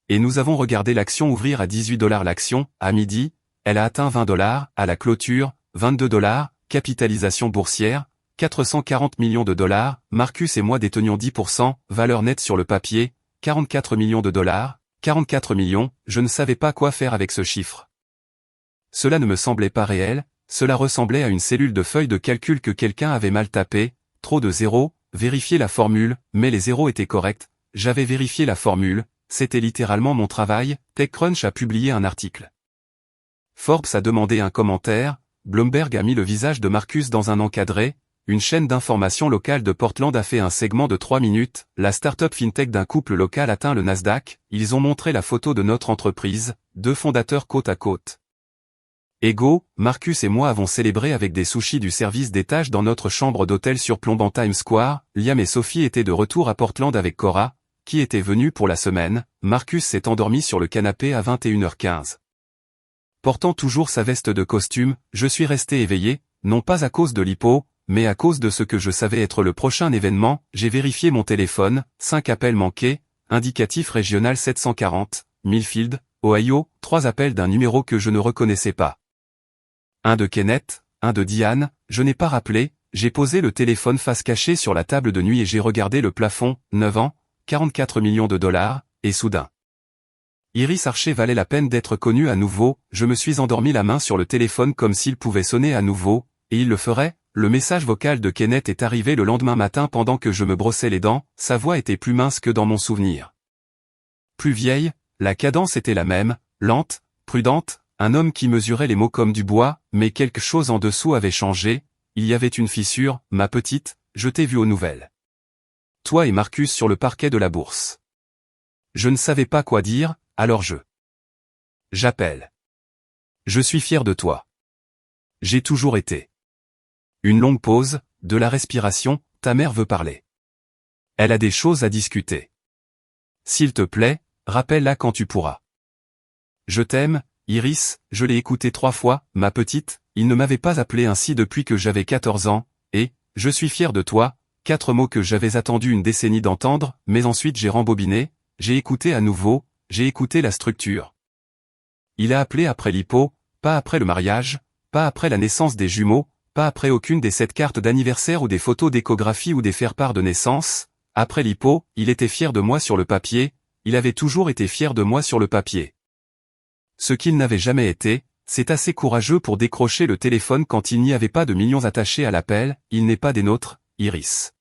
Et nous avons regardé l'action ouvrir à 18 $ l'action, à midi, elle a atteint 20 $, à la clôture, 22 $, capitalisation boursière, 440 millions de dollars, Marcus et moi détenions 10%, valeur nette sur le papier, 44 millions de dollars, 44 millions, je ne savais pas quoi faire avec ce chiffre. Cela ne me semblait pas réel, cela ressemblait à une cellule de feuille de calcul que quelqu'un avait mal tapée, trop de zéros, vérifier la formule, mais les zéros étaient corrects, j'avais vérifié la formule, c'était littéralement mon travail, TechCrunch a publié un article. Forbes a demandé un commentaire, Bloomberg a mis le visage de Marcus dans un encadré, une chaîne d'information locale de Portland a fait un segment de 3 minutes, la start-up fintech d'un couple local atteint le Nasdaq, ils ont montré la photo de notre entreprise, 2 fondateurs côte à côte. Ego, Marcus et moi avons célébré avec des sushis du service d'étage dans notre chambre d'hôtel surplombant Times Square, Liam et Sophie étaient de retour à Portland avec Cora, qui était venue pour la semaine, Marcus s'est endormi sur le canapé à 21h15. Portant toujours sa veste de costume, je suis resté éveillé, non pas à cause de l'hypo, mais à cause de ce que je savais être le prochain événement, j'ai vérifié mon téléphone, 5 appels manqués, indicatif régional 740, Millfield, Ohio, 3 appels d'un numéro que je ne reconnaissais pas. Un de Kenneth, un de Diane, je n'ai pas rappelé, j'ai posé le téléphone face cachée sur la table de nuit et j'ai regardé le plafond, 9 ans, 44 millions de dollars, et soudain. Iris Archer valait la peine d'être connu à nouveau, je me suis endormi la main sur le téléphone comme s'il pouvait sonner à nouveau, et il le ferait, le message vocal de Kenneth est arrivé le lendemain matin pendant que je me brossais les dents, sa voix était plus mince que dans mon souvenir. Plus vieille, la cadence était la même, lente, prudente, un homme qui mesurait les mots comme du bois, mais quelque chose en dessous avait changé, il y avait une fissure, ma petite, je t'ai vu aux nouvelles. Toi et Marcus sur le parquet de la bourse. Je ne savais pas quoi dire, alors j'appelle. Je suis fier de toi. J'ai toujours été. Une longue pause, de la respiration, ta mère veut parler. Elle a des choses à discuter. S'il te plaît, rappelle-la quand tu pourras. Je t'aime, Iris, je l'ai écouté 3 fois, ma petite, il ne m'avait pas appelé ainsi depuis que j'avais 14 ans, et, je suis fier de toi, 4 mots que j'avais attendu une décennie d'entendre, mais ensuite j'ai rembobiné, j'ai écouté à nouveau, j'ai écouté la structure. Il a appelé après l'hypo, pas après le mariage, pas après la naissance des jumeaux, pas après aucune des 7 cartes d'anniversaire ou des photos d'échographie ou des faire-part de naissance, après l'hypo, il était fier de moi sur le papier, il avait toujours été fier de moi sur le papier. Ce qu'il n'avait jamais été, c'est assez courageux pour décrocher le téléphone quand il n'y avait pas de millions attachés à l'appel, il n'est pas des nôtres, Iris.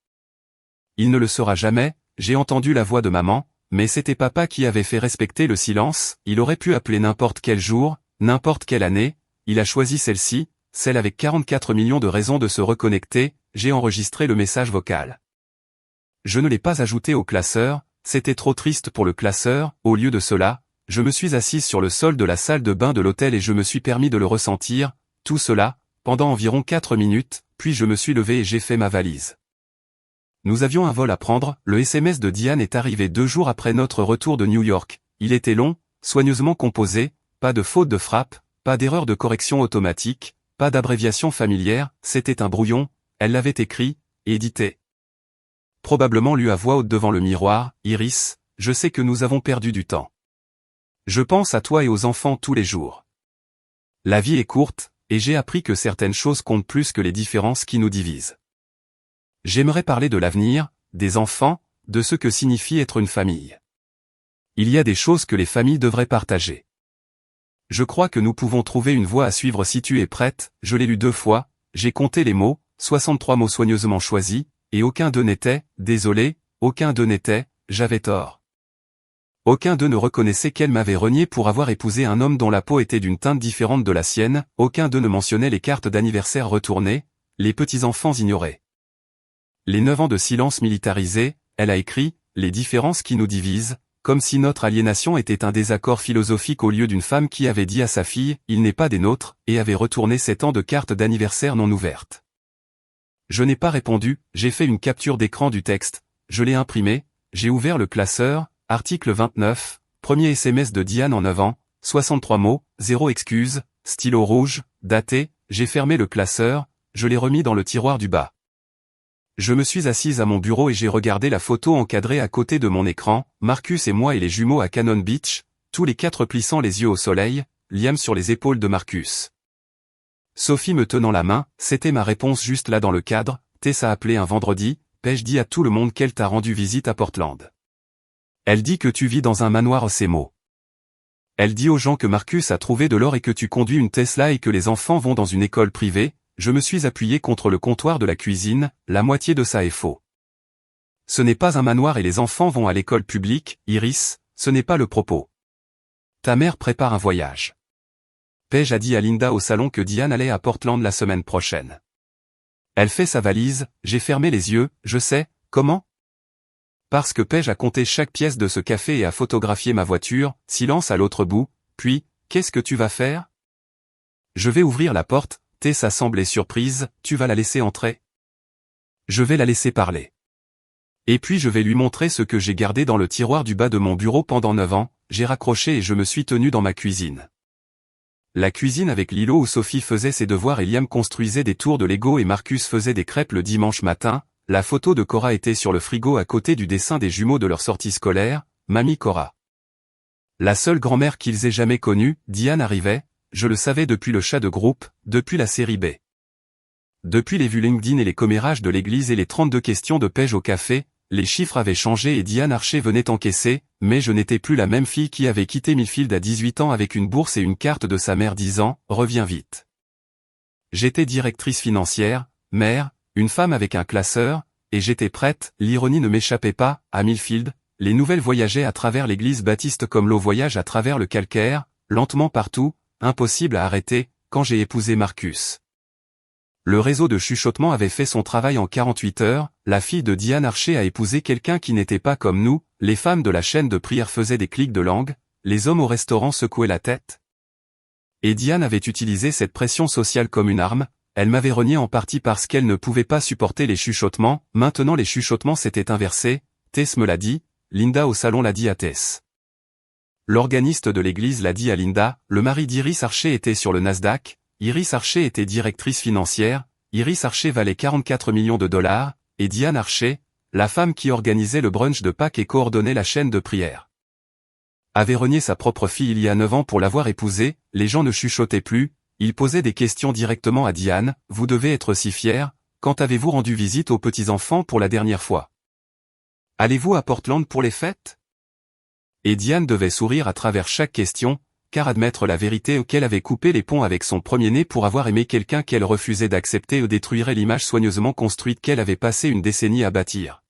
Il ne le sera jamais, j'ai entendu la voix de maman, mais c'était papa qui avait fait respecter le silence, il aurait pu appeler n'importe quel jour, n'importe quelle année, il a choisi celle-ci, celle avec 44 millions de raisons de se reconnecter, j'ai enregistré le message vocal. Je ne l'ai pas ajouté au classeur, c'était trop triste pour le classeur, au lieu de cela, je me suis assise sur le sol de la salle de bain de l'hôtel et je me suis permis de le ressentir, tout cela, pendant environ 4 minutes, puis je me suis levé et j'ai fait ma valise. Nous avions un vol à prendre, le SMS de Diane est arrivé 2 jours après notre retour de New York, il était long, soigneusement composé, pas de faute de frappe, pas d'erreur de correction automatique, pas d'abréviation familière, c'était un brouillon, elle l'avait écrit, et édité. Probablement lu à voix haute devant le miroir, Iris, je sais que nous avons perdu du temps. Je pense à toi et aux enfants tous les jours. La vie est courte, et j'ai appris que certaines choses comptent plus que les différences qui nous divisent. J'aimerais parler de l'avenir, des enfants, de ce que signifie être une famille. Il y a des choses que les familles devraient partager. Je crois que nous pouvons trouver une voie à suivre si tu es prête, je l'ai lu 2 fois, j'ai compté les mots, 63 mots soigneusement choisis, et aucun d'eux n'était, désolé, aucun d'eux n'était, j'avais tort. Aucun d'eux ne reconnaissait qu'elle m'avait renié pour avoir épousé un homme dont la peau était d'une teinte différente de la sienne, aucun d'eux ne mentionnait les cartes d'anniversaire retournées, les petits-enfants ignorés. Les 9 ans de silence militarisé, elle a écrit, les différences qui nous divisent, comme si notre aliénation était un désaccord philosophique au lieu d'une femme qui avait dit à sa fille, il n'est pas des nôtres, et avait retourné 7 ans de cartes d'anniversaire non ouvertes. Je n'ai pas répondu, j'ai fait une capture d'écran du texte, je l'ai imprimé, j'ai ouvert le classeur, article 29, premier SMS de Diane en 9 ans, 63 mots, 0 excuses, stylo rouge, daté, j'ai fermé le classeur, je l'ai remis dans le tiroir du bas. Je me suis assise à mon bureau et j'ai regardé la photo encadrée à côté de mon écran, Marcus et moi et les jumeaux à Cannon Beach, tous les 4 plissant les yeux au soleil, Liam sur les épaules de Marcus. Sophie me tenant la main, c'était ma réponse juste là dans le cadre, Tess a appelé un vendredi, Paige dit à tout le monde qu'elle t'a rendu visite à Portland. Elle dit que tu vis dans un manoir ces mots. Elle dit aux gens que Marcus a trouvé de l'or et que tu conduis une Tesla et que les enfants vont dans une école privée, je me suis appuyé contre le comptoir de la cuisine, la moitié de ça est faux. Ce n'est pas un manoir et les enfants vont à l'école publique, Iris, ce n'est pas le propos. Ta mère prépare un voyage. Paige a dit à Linda au salon que Diane allait à Portland la semaine prochaine. Elle fait sa valise, j'ai fermé les yeux, je sais, comment ? Parce que Paige a compté chaque pièce de ce café et a photographié ma voiture, silence à l'autre bout, puis, qu'est-ce que tu vas faire ? Je vais ouvrir la porte, Tess a semblé surprise, tu vas la laisser entrer ? Je vais la laisser parler. Et puis je vais lui montrer ce que j'ai gardé dans le tiroir du bas de mon bureau pendant 9 ans, j'ai raccroché et je me suis tenu dans ma cuisine. La cuisine avec l'îlot où Sophie faisait ses devoirs et Liam construisait des tours de Lego et Marcus faisait des crêpes le dimanche matin, la photo de Cora était sur le frigo à côté du dessin des jumeaux de leur sortie scolaire, Mamie Cora. La seule grand-mère qu'ils aient jamais connue, Diane arrivait, je le savais depuis le chat de groupe, depuis la série B. Depuis les vues LinkedIn et les commérages de l'église et les 32 questions de Paige au café, les chiffres avaient changé et Diane Archer venait encaisser, mais je n'étais plus la même fille qui avait quitté Millfield à 18 ans avec une bourse et une carte de sa mère disant « Reviens vite ». J'étais directrice financière, mère, une femme avec un classeur, et j'étais prête, l'ironie ne m'échappait pas, à Millfield, les nouvelles voyageaient à travers l'église baptiste comme l'eau voyage à travers le calcaire, lentement partout, impossible à arrêter, quand j'ai épousé Marcus. Le réseau de chuchotement avait fait son travail en 48 heures, la fille de Diane Archer a épousé quelqu'un qui n'était pas comme nous, les femmes de la chaîne de prière faisaient des clics de langue, les hommes au restaurant secouaient la tête. Et Diane avait utilisé cette pression sociale comme une arme, elle m'avait renié en partie parce qu'elle ne pouvait pas supporter les chuchotements, maintenant les chuchotements s'étaient inversés, Tess me l'a dit, Linda au salon l'a dit à Tess. L'organiste de l'église l'a dit à Linda, le mari d'Iris Archer était sur le Nasdaq, Iris Archer était directrice financière, Iris Archer valait 44 millions de dollars, et Diane Archer, la femme qui organisait le brunch de Pâques et coordonnait la chaîne de prière, avait renié sa propre fille il y a 9 ans pour l'avoir épousée, les gens ne chuchotaient plus, ils posaient des questions directement à Diane, vous devez être si fière, quand avez-vous rendu visite aux petits-enfants pour la dernière fois? Allez-vous à Portland pour les fêtes? Et Diane devait sourire à travers chaque question, car admettre la vérité qu'elle avait coupé les ponts avec son premier-né pour avoir aimé quelqu'un qu'elle refusait d'accepter détruirait l'image soigneusement construite qu'elle avait passé une décennie à bâtir.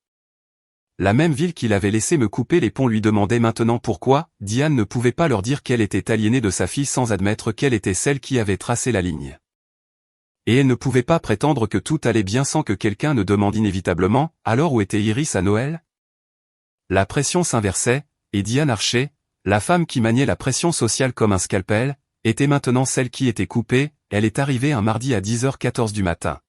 La même ville qui l'avait laissé me couper les ponts lui demandait maintenant pourquoi, Diane ne pouvait pas leur dire qu'elle était aliénée de sa fille sans admettre qu'elle était celle qui avait tracé la ligne. Et elle ne pouvait pas prétendre que tout allait bien sans que quelqu'un ne demande inévitablement, alors où était Iris à Noël? La pression s'inversait, et Diane Archer, la femme qui maniait la pression sociale comme un scalpel, était maintenant celle qui était coupée, elle est arrivée un mardi à 10h14 du matin.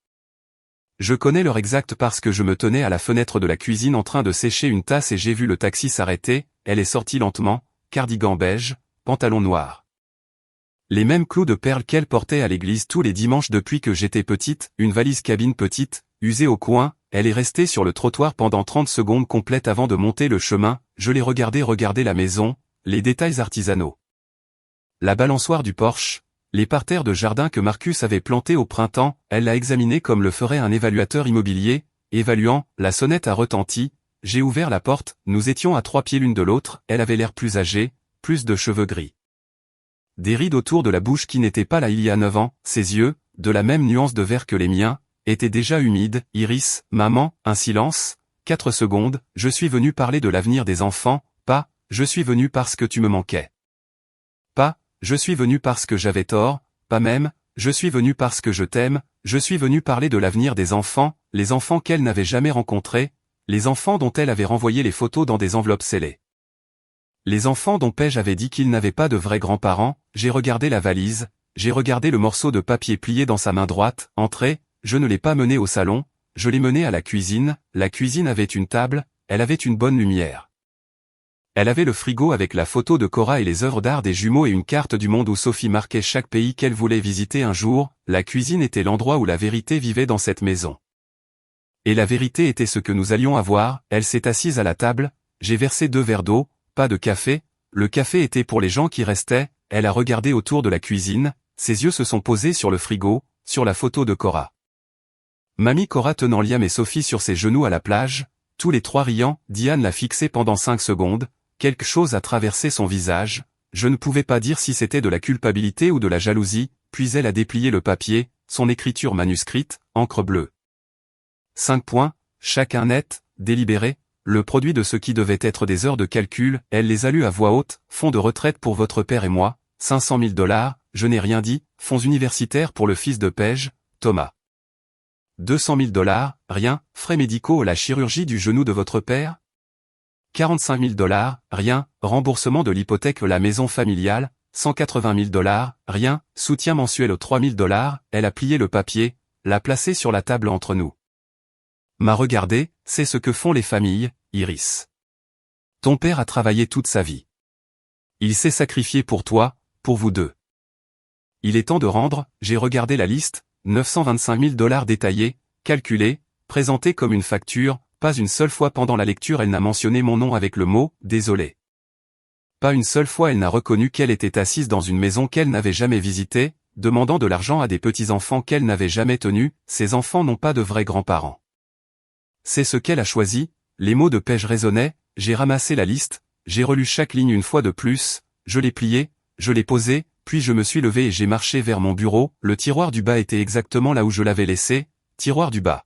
Je connais l'heure exacte parce que je me tenais à la fenêtre de la cuisine en train de sécher une tasse et j'ai vu le taxi s'arrêter, elle est sortie lentement, cardigan beige, pantalon noir. Les mêmes clous de perles qu'elle portait à l'église tous les dimanches depuis que j'étais petite, une valise cabine petite, usée au coin, elle est restée sur le trottoir pendant 30 secondes complètes avant de monter le chemin, je l'ai regardé regarder la maison, les détails artisanaux. La balançoire du porche, les parterres de jardin que Marcus avait plantés au printemps, elle l'a examiné comme le ferait un évaluateur immobilier, évaluant, la sonnette a retenti, j'ai ouvert la porte, nous étions à 3 pieds l'une de l'autre, elle avait l'air plus âgée, plus de cheveux gris. Des rides autour de la bouche qui n'étaient pas là il y a 9 ans, ses yeux, de la même nuance de vert que les miens, étaient déjà humides, Iris, maman, un silence, 4 secondes, je suis venu parler de l'avenir des enfants, pas, je suis venu parce que tu me manquais. Pas, je suis venu parce que j'avais tort, pas même, je suis venu parce que je t'aime, je suis venu parler de l'avenir des enfants, les enfants qu'elle n'avait jamais rencontrés, les enfants dont elle avait renvoyé les photos dans des enveloppes scellées. Les enfants dont Paige avait dit qu'ils n'avaient pas de vrais grands-parents, j'ai regardé la valise, j'ai regardé le morceau de papier plié dans sa main droite, entré, je ne l'ai pas mené au salon, je l'ai mené à la cuisine avait une table, elle avait une bonne lumière. Elle avait le frigo avec la photo de Cora et les œuvres d'art des jumeaux et une carte du monde où Sophie marquait chaque pays qu'elle voulait visiter un jour, la cuisine était l'endroit où la vérité vivait dans cette maison. Et la vérité était ce que nous allions avoir, elle s'est assise à la table, j'ai versé 2 verres d'eau, pas de café, le café était pour les gens qui restaient, elle a regardé autour de la cuisine, ses yeux se sont posés sur le frigo, sur la photo de Cora. Mamie Cora tenant Liam et Sophie sur ses genoux à la plage, tous les 3 riant, Diane l'a fixé pendant 5 secondes, quelque chose a traversé son visage, je ne pouvais pas dire si c'était de la culpabilité ou de la jalousie, puis elle a déplié le papier, son écriture manuscrite, encre bleue. 5 points, chacun net, délibéré, le produit de ce qui devait être des heures de calcul, elle les a lus à voix haute, fonds de retraite pour votre père et moi, 500 000 $, je n'ai rien dit, fonds universitaires pour le fils de Paige, Thomas. 200 000 $, rien, frais médicaux la chirurgie du genou de votre père? 45 000 $, rien, remboursement de l'hypothèque la maison familiale, 180 000 $, rien, soutien mensuel aux 3 000 $, elle a plié le papier, l'a placé sur la table entre nous. M'a regardé, c'est ce que font les familles, Iris. Ton père a travaillé toute sa vie. Il s'est sacrifié pour toi, pour vous deux. Il est temps de rendre, j'ai regardé la liste, 925 000 $ détaillés, calculés, présentés comme une facture, pas une seule fois pendant la lecture elle n'a mentionné mon nom avec le mot « désolé ». Pas une seule fois elle n'a reconnu qu'elle était assise dans une maison qu'elle n'avait jamais visitée, demandant de l'argent à des petits-enfants qu'elle n'avait jamais tenus, ces enfants n'ont pas de vrais grands-parents. C'est ce qu'elle a choisi, les mots de Paige résonnaient, j'ai ramassé la liste, j'ai relu chaque ligne une fois de plus, je l'ai pliée, je l'ai posée, puis je me suis levé et j'ai marché vers mon bureau, le tiroir du bas était exactement là où je l'avais laissé, tiroir du bas.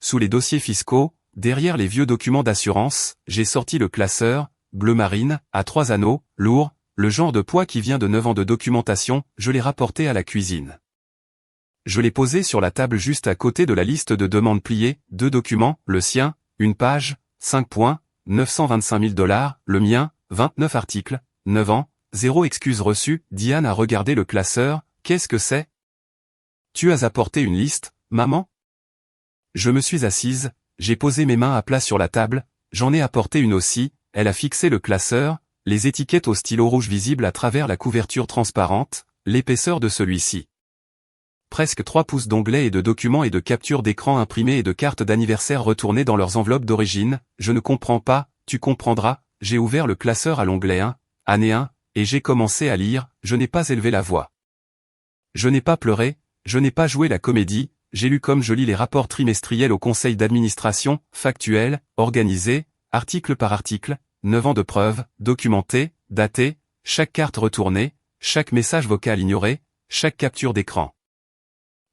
Sous les dossiers fiscaux, derrière les vieux documents d'assurance, j'ai sorti le classeur, bleu marine, à 3 anneaux, lourd, le genre de poids qui vient de 9 ans de documentation, je l'ai rapporté à la cuisine. Je l'ai posé sur la table juste à côté de la liste de demandes pliées, 2 documents, le sien, une page, 5 points, 925 000 $, le mien, 29 articles, 9 ans, 0 excuses reçues. Diane a regardé le classeur, qu'est-ce que c'est? Tu as apporté une liste, maman? Je me suis assise, j'ai posé mes mains à plat sur la table, j'en ai apporté une aussi, elle a fixé le classeur, les étiquettes au stylo rouge visibles à travers la couverture transparente, l'épaisseur de celui-ci. Presque 3 pouces d'onglets et de documents et de captures d'écran imprimés et de cartes d'anniversaire retournées dans leurs enveloppes d'origine, je ne comprends pas, tu comprendras, j'ai ouvert le classeur à l'onglet 1, année 1, et j'ai commencé à lire, je n'ai pas élevé la voix. Je n'ai pas pleuré, je n'ai pas joué la comédie, j'ai lu comme je lis les rapports trimestriels au conseil d'administration, factuels, organisés, article par article, 9 ans de preuves, documentés, datés, chaque carte retournée, chaque message vocal ignoré, chaque capture d'écran.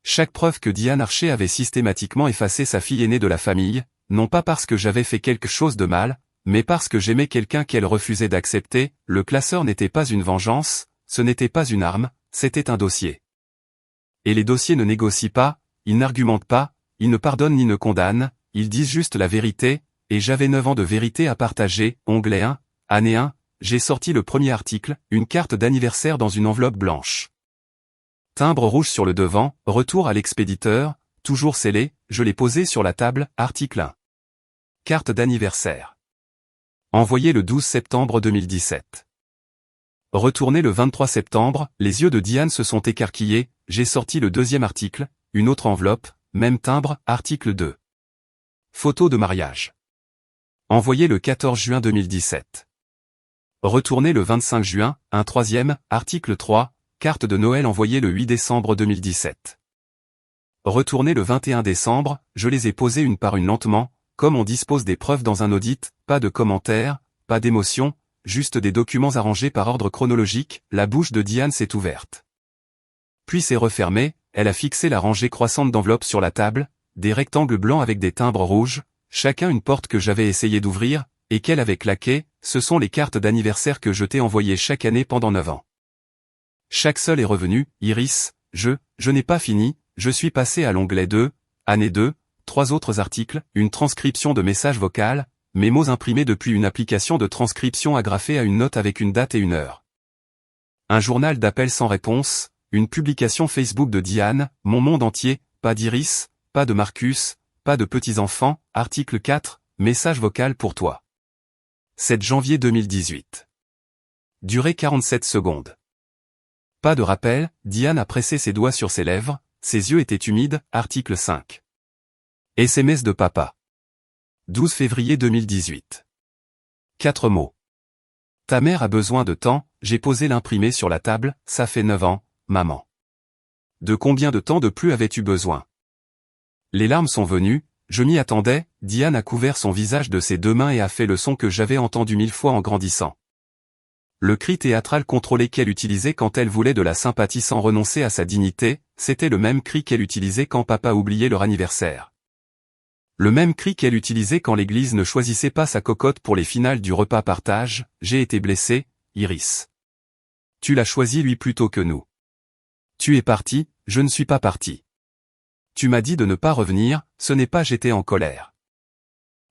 Chaque preuve que Diane Archer avait systématiquement effacé sa fille aînée de la famille, non pas parce que j'avais fait quelque chose de mal, mais parce que j'aimais quelqu'un qu'elle refusait d'accepter. Le classeur n'était pas une vengeance, ce n'était pas une arme, c'était un dossier. Et les dossiers ne négocient pas, ils n'argumentent pas, ils ne pardonnent ni ne condamnent, ils disent juste la vérité, et j'avais 9 ans de vérité à partager. Onglet 1, année 1, j'ai sorti le premier article, une carte d'anniversaire dans une enveloppe blanche. Timbre rouge sur le devant, retour à l'expéditeur, toujours scellé, je l'ai posé sur la table, article 1. Carte d'anniversaire. Envoyé le 12 septembre 2017. Retourné le 23 septembre, les yeux de Diane se sont écarquillés, j'ai sorti le deuxième article, une autre enveloppe, même timbre, article 2. Photo de mariage. Envoyé le 14 juin 2017. Retourné le 25 juin, un troisième, article 3, carte de Noël envoyée le 8 décembre 2017. Retourné le 21 décembre, je les ai posées une par une lentement, comme on dispose des preuves dans un audit, pas de commentaires, pas d'émotion, juste des documents arrangés par ordre chronologique. La bouche de Diane s'est ouverte. Puis s'est refermée, elle a fixé la rangée croissante d'enveloppes sur la table, des rectangles blancs avec des timbres rouges, chacun une porte que j'avais essayé d'ouvrir, et qu'elle avait claqué. Ce sont les cartes d'anniversaire que je t'ai envoyées chaque année pendant 9 ans. Chaque seul est revenu, Iris, je n'ai pas fini, je suis passé à l'onglet 2, année 2, 3 autres articles, une transcription de message vocal, mes mots imprimés depuis une application de transcription agrafée à une note avec une date et une heure. Un journal d'appel sans réponse, une publication Facebook de Diane, mon monde entier, pas d'Iris, pas de Marcus, pas de petits-enfants, article 4, message vocal pour toi. 7 janvier 2018. Durée 47 secondes. Pas de rappel, Diane a pressé ses doigts sur ses lèvres, ses yeux étaient humides, article 5. SMS de papa. 12 février 2018. 4 mots. Ta mère a besoin de temps, j'ai posé l'imprimé sur la table, ça fait 9 ans, maman. De combien de temps de plus avais-tu besoin? Les larmes sont venues, je m'y attendais. Diane a couvert son visage de ses 2 mains et a fait le son que j'avais entendu 1000 fois en grandissant. Le cri théâtral contrôlé qu'elle utilisait quand elle voulait de la sympathie sans renoncer à sa dignité, c'était le même cri qu'elle utilisait quand papa oubliait leur anniversaire. Le même cri qu'elle utilisait quand l'église ne choisissait pas sa cocotte pour les finales du repas partage. J'ai été blessé, Iris. Tu l'as choisi lui plutôt que nous. Tu es parti, je ne suis pas parti. Tu m'as dit de ne pas revenir, ce n'est pas j'étais en colère.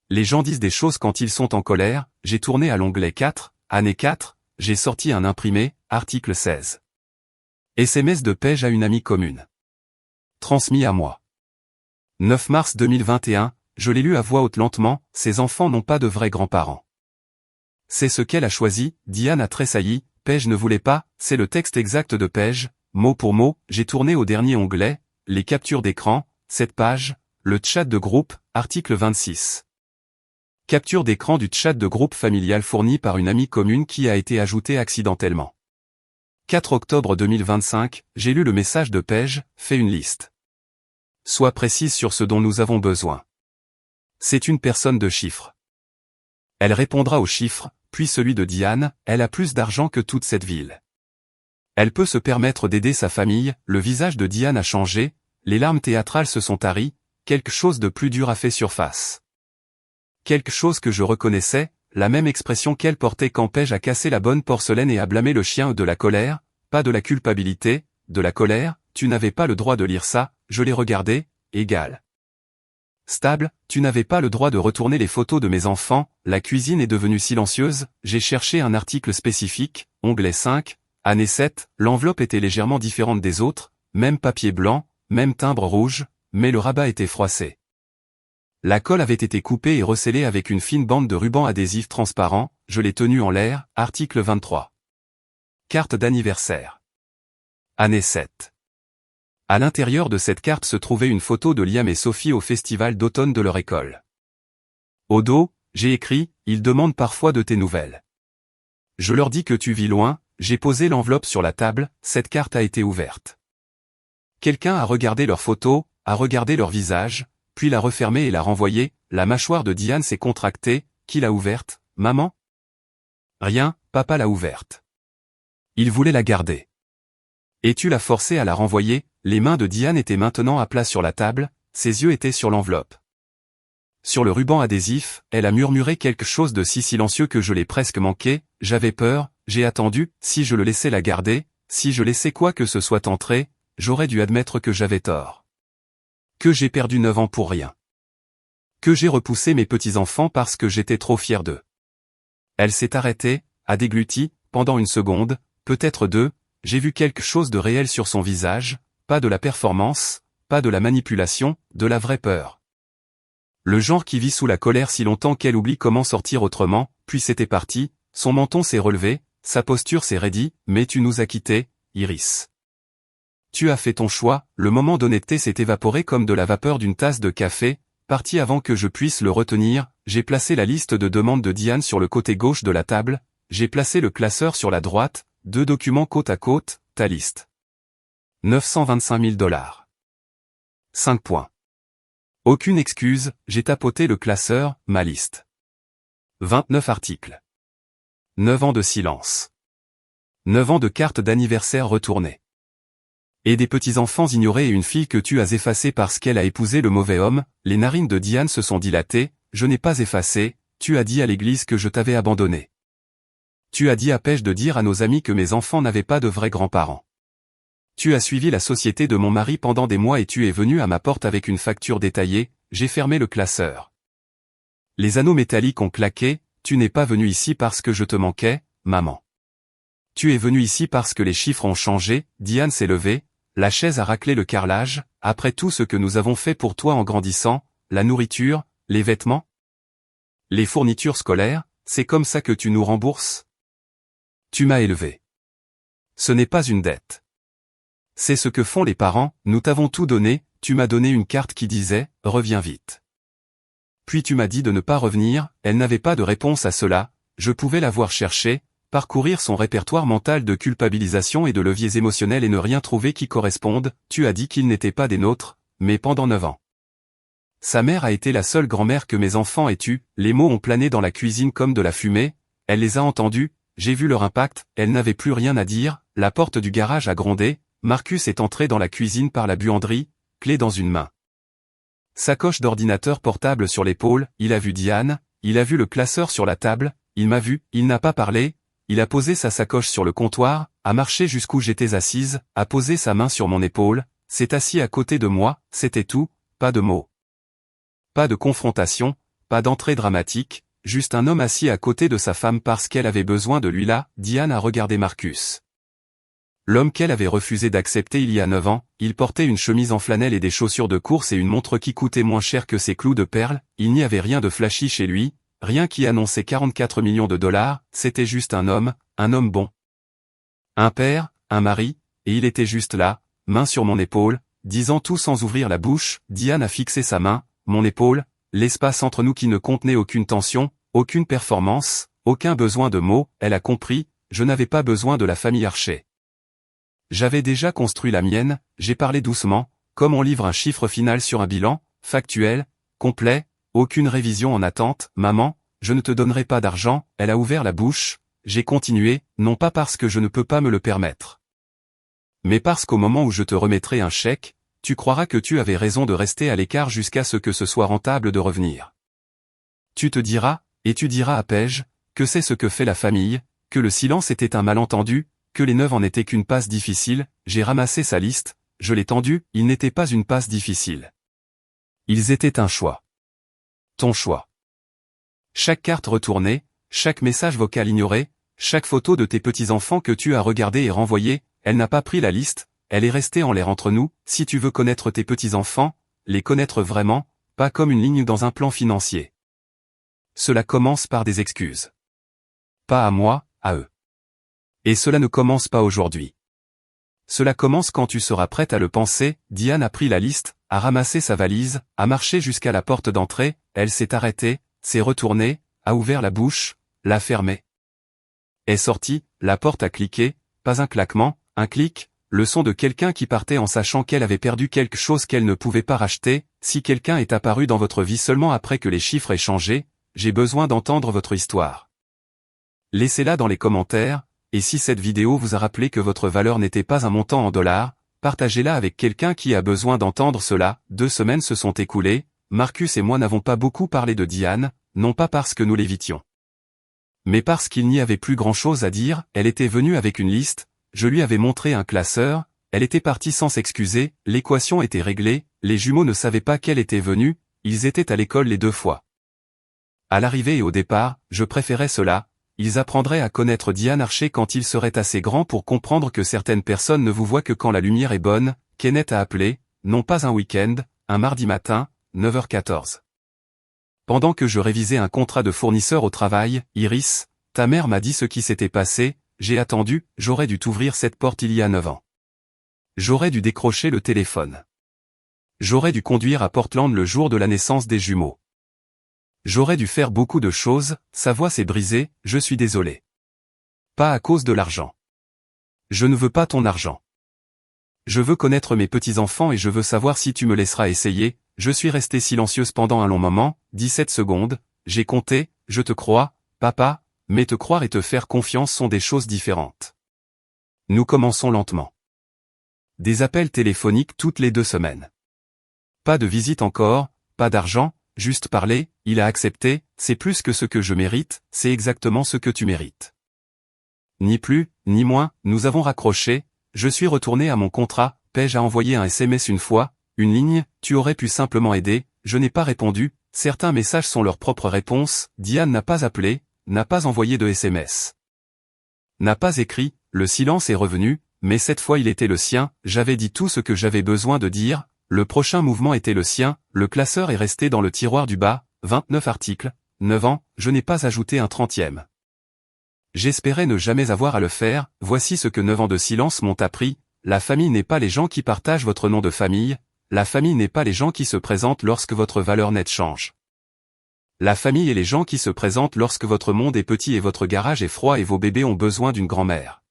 Les gens disent des choses quand ils sont en colère. J'ai tourné à l'onglet 4, année 4, j'ai sorti un imprimé, article 16. SMS de Paige à une amie commune. Transmis à moi. 9 mars 2021, je l'ai lu à voix haute lentement, ces enfants n'ont pas de vrais grands-parents. C'est ce qu'elle a choisi, Diane a tressailli, Paige ne voulait pas, c'est le texte exact de Paige, mot pour mot, j'ai tourné au dernier onglet, les captures d'écran, cette page, le chat de groupe, article 26. Capture d'écran du chat de groupe familial fourni par une amie commune qui a été ajoutée accidentellement. 4 octobre 2025, j'ai lu le message de Paige, fais une liste. Sois précise sur ce dont nous avons besoin. C'est une personne de chiffres. Elle répondra aux chiffres, puis celui de Diane, elle a plus d'argent que toute cette ville. Elle peut se permettre d'aider sa famille. Le visage de Diane a changé, les larmes théâtrales se sont taries, quelque chose de plus dur a fait surface. Quelque chose que je reconnaissais, la même expression qu'elle portait quand Paige a cassé la bonne porcelaine et a blâmé le chien de la colère, pas de la culpabilité, de la colère, tu n'avais pas le droit de lire ça, je l'ai regardé, égal. Stable, tu n'avais pas le droit de retourner les photos de mes enfants, la cuisine est devenue silencieuse, j'ai cherché un article spécifique, onglet 5, année 7, l'enveloppe était légèrement différente des autres, même papier blanc, même timbre rouge, mais le rabat était froissé. La colle avait été coupée et recellée avec une fine bande de ruban adhésif transparent, je l'ai tenue en l'air, article 23. Carte d'anniversaire. Année 7. À l'intérieur de cette carte se trouvait une photo de Liam et Sophie au festival d'automne de leur école. Au dos, j'ai écrit, ils demandent parfois de tes nouvelles. Je leur dis que tu vis loin, j'ai posé l'enveloppe sur la table, cette carte a été ouverte. Quelqu'un a regardé leurs photos, a regardé leur visage, puis l'a refermée et l'a renvoyée, la mâchoire de Diane s'est contractée, qui l'a ouverte, maman? Rien, papa l'a ouverte. Il voulait la garder. Et tu l'as forcé à la renvoyer, les mains de Diane étaient maintenant à plat sur la table, ses yeux étaient sur l'enveloppe. Sur le ruban adhésif, elle a murmuré quelque chose de si silencieux que je l'ai presque manqué, j'avais peur, j'ai attendu, si je le laissais la garder, si je laissais quoi que ce soit entrer, j'aurais dû admettre que j'avais tort. Que j'ai perdu 9 ans pour rien. Que j'ai repoussé mes petits-enfants parce que j'étais trop fier d'eux. Elle s'est arrêtée, a dégluti, pendant une seconde, peut-être 2, j'ai vu quelque chose de réel sur son visage, pas de la performance, pas de la manipulation, de la vraie peur. Le genre qui vit sous la colère si longtemps qu'elle oublie comment sortir autrement, puis c'était parti, son menton s'est relevé, sa posture s'est raidie, mais tu nous as quittés, Iris. Tu as fait ton choix, le moment d'honnêteté s'est évaporé comme de la vapeur d'une tasse de café, parti avant que je puisse le retenir, j'ai placé la liste de demandes de Diane sur le côté gauche de la table, j'ai placé le classeur sur la droite, 2 documents côte à côte, ta liste. 925 000 $. 5 points. Aucune excuse, j'ai tapoté le classeur, ma liste. 29 articles. 9 ans de silence. 9 ans de cartes d'anniversaire retournées. Et des petits-enfants ignorés et une fille que tu as effacée parce qu'elle a épousé le mauvais homme, les narines de Diane se sont dilatées, je n'ai pas effacé, tu as dit à l'église que je t'avais abandonné. Tu as dit à Paige de dire à nos amis que mes enfants n'avaient pas de vrais grands-parents. Tu as suivi la société de mon mari pendant des mois et tu es venu à ma porte avec une facture détaillée, j'ai fermé le classeur. Les anneaux métalliques ont claqué, tu n'es pas venu ici parce que je te manquais, maman. Tu es venu ici parce que les chiffres ont changé, Diane s'est levée, la chaise a raclé le carrelage, après tout ce que nous avons fait pour toi en grandissant, la nourriture, les vêtements, les fournitures scolaires, c'est comme ça que tu nous rembourses? Tu m'as élevé. Ce n'est pas une dette. C'est ce que font les parents, nous t'avons tout donné, tu m'as donné une carte qui disait « Reviens vite ». Puis tu m'as dit de ne pas revenir, elle n'avait pas de réponse à cela, je pouvais la voir chercher, parcourir son répertoire mental de culpabilisation et de leviers émotionnels et ne rien trouver qui corresponde, tu as dit qu'ils n'étaient pas des nôtres, mais pendant 9 ans. Sa mère a été la seule grand-mère que mes enfants aient eue, les mots ont plané dans la cuisine comme de la fumée, elle les a entendus, j'ai vu leur impact, elle n'avait plus rien à dire, la porte du garage a grondé, Marcus est entré dans la cuisine par la buanderie, clé dans une main. Sacoche d'ordinateur portable sur l'épaule, il a vu Diane, il a vu le classeur sur la table, il m'a vu, il n'a pas parlé, il a posé sa sacoche sur le comptoir, a marché jusqu'où j'étais assise, a posé sa main sur mon épaule, s'est assis à côté de moi, c'était tout, pas de mots. Pas de confrontation, pas d'entrée dramatique, juste un homme assis à côté de sa femme parce qu'elle avait besoin de lui là, Diane a regardé Marcus. L'homme qu'elle avait refusé d'accepter il y a 9 ans, il portait une chemise en flanelle et des chaussures de course et une montre qui coûtait moins cher que ses clous de perles, il n'y avait rien de flashy chez lui, rien qui annonçait 44 millions de $, c'était juste un homme bon. Un père, un mari, et il était juste là, main sur mon épaule, disant tout sans ouvrir la bouche, Diane a fixé sa main, mon épaule, l'espace entre nous qui ne contenait aucune tension, aucune performance, aucun besoin de mots, elle a compris, je n'avais pas besoin de la famille Archer. J'avais déjà construit la mienne, j'ai parlé doucement, comme on livre un chiffre final sur un bilan, factuel, complet, aucune révision en attente, maman, je ne te donnerai pas d'argent, elle a ouvert la bouche, j'ai continué, non pas parce que je ne peux pas me le permettre. Mais parce qu'au moment où je te remettrai un chèque, tu croiras que tu avais raison de rester à l'écart jusqu'à ce que ce soit rentable de revenir. Tu te diras, et tu diras à Paige, que c'est ce que fait la famille, que le silence était un malentendu, que les 9 ans n'étaient qu'une passe difficile, j'ai ramassé sa liste, je l'ai tendue, ils n'étaient pas une passe difficile. Ils étaient un choix. Ton choix. Chaque carte retournée, chaque message vocal ignoré, chaque photo de tes petits-enfants que tu as regardé et renvoyé, elle n'a pas pris la liste, elle est restée en l'air entre nous, si tu veux connaître tes petits-enfants, les connaître vraiment, pas comme une ligne dans un plan financier. Cela commence par des excuses. Pas à moi, à eux. Et cela ne commence pas aujourd'hui. Cela commence quand tu seras prête à le penser. Diane a pris la liste, a ramassé sa valise, a marché jusqu'à la porte d'entrée, elle s'est arrêtée, s'est retournée, a ouvert la bouche, l'a fermée. Est sortie, la porte a cliqué, pas un claquement, un clic, le son de quelqu'un qui partait en sachant qu'elle avait perdu quelque chose qu'elle ne pouvait pas racheter. Si quelqu'un est apparu dans votre vie seulement après que les chiffres aient changé, j'ai besoin d'entendre votre histoire. Laissez-la dans les commentaires, et si cette vidéo vous a rappelé que votre valeur n'était pas un montant en dollars, partagez-la avec quelqu'un qui a besoin d'entendre cela. 2 semaines se sont écoulées, Marcus et moi n'avons pas beaucoup parlé de Diane, non pas parce que nous l'évitions. Mais parce qu'il n'y avait plus grand-chose à dire, elle était venue avec une liste, je lui avais montré un classeur, elle était partie sans s'excuser, l'équation était réglée, les jumeaux ne savaient pas qu'elle était venue, ils étaient à l'école les 2 fois. À l'arrivée et au départ, je préférais cela, ils apprendraient à connaître Diane Archer quand ils seraient assez grands pour comprendre que certaines personnes ne vous voient que quand la lumière est bonne. Kenneth a appelé, non pas un week-end, un mardi matin, 9h14. Pendant que je révisais un contrat de fournisseur au travail, Iris, ta mère m'a dit ce qui s'était passé, j'ai attendu, j'aurais dû t'ouvrir cette porte il y a 9 ans. J'aurais dû décrocher le téléphone. J'aurais dû conduire à Portland le jour de la naissance des jumeaux. J'aurais dû faire beaucoup de choses, sa voix s'est brisée, je suis désolé. Pas à cause de l'argent. Je ne veux pas ton argent. Je veux connaître mes petits-enfants et je veux savoir si tu me laisseras essayer. Je suis restée silencieuse pendant un long moment, 17 secondes, j'ai compté, je te crois, papa, mais te croire et te faire confiance sont des choses différentes. Nous commençons lentement. Des appels téléphoniques toutes les 2 semaines. Pas de visite encore, pas d'argent, juste parler, il a accepté, c'est plus que ce que je mérite, c'est exactement ce que tu mérites. Ni plus, ni moins, nous avons raccroché, je suis retourné à mon contrat, Paige a envoyé un SMS une fois, une ligne, tu aurais pu simplement aider, je n'ai pas répondu, certains messages sont leur propre réponse, Diane n'a pas appelé, n'a pas envoyé de SMS. N'a pas écrit, le silence est revenu, mais cette fois il était le sien, j'avais dit tout ce que j'avais besoin de dire, le prochain mouvement était le sien, le classeur est resté dans le tiroir du bas, 29 articles, 9 ans, je n'ai pas ajouté un 30e. J'espérais ne jamais avoir à le faire, voici ce que 9 ans de silence m'ont appris, la famille n'est pas les gens qui partagent votre nom de famille, la famille n'est pas les gens qui se présentent lorsque votre valeur nette change. La famille est les gens qui se présentent lorsque votre monde est petit et votre garage est froid et vos bébés ont besoin d'une grand-mère.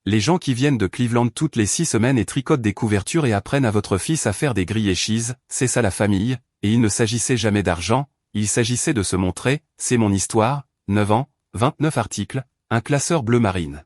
Les gens qui viennent de Cleveland toutes les 6 semaines et tricotent des couvertures et apprennent à votre fils à faire des grilles et cheese, c'est ça la famille, et il ne s'agissait jamais d'argent, il s'agissait de se montrer, c'est mon histoire, 9 ans, 29 articles, un classeur bleu marine.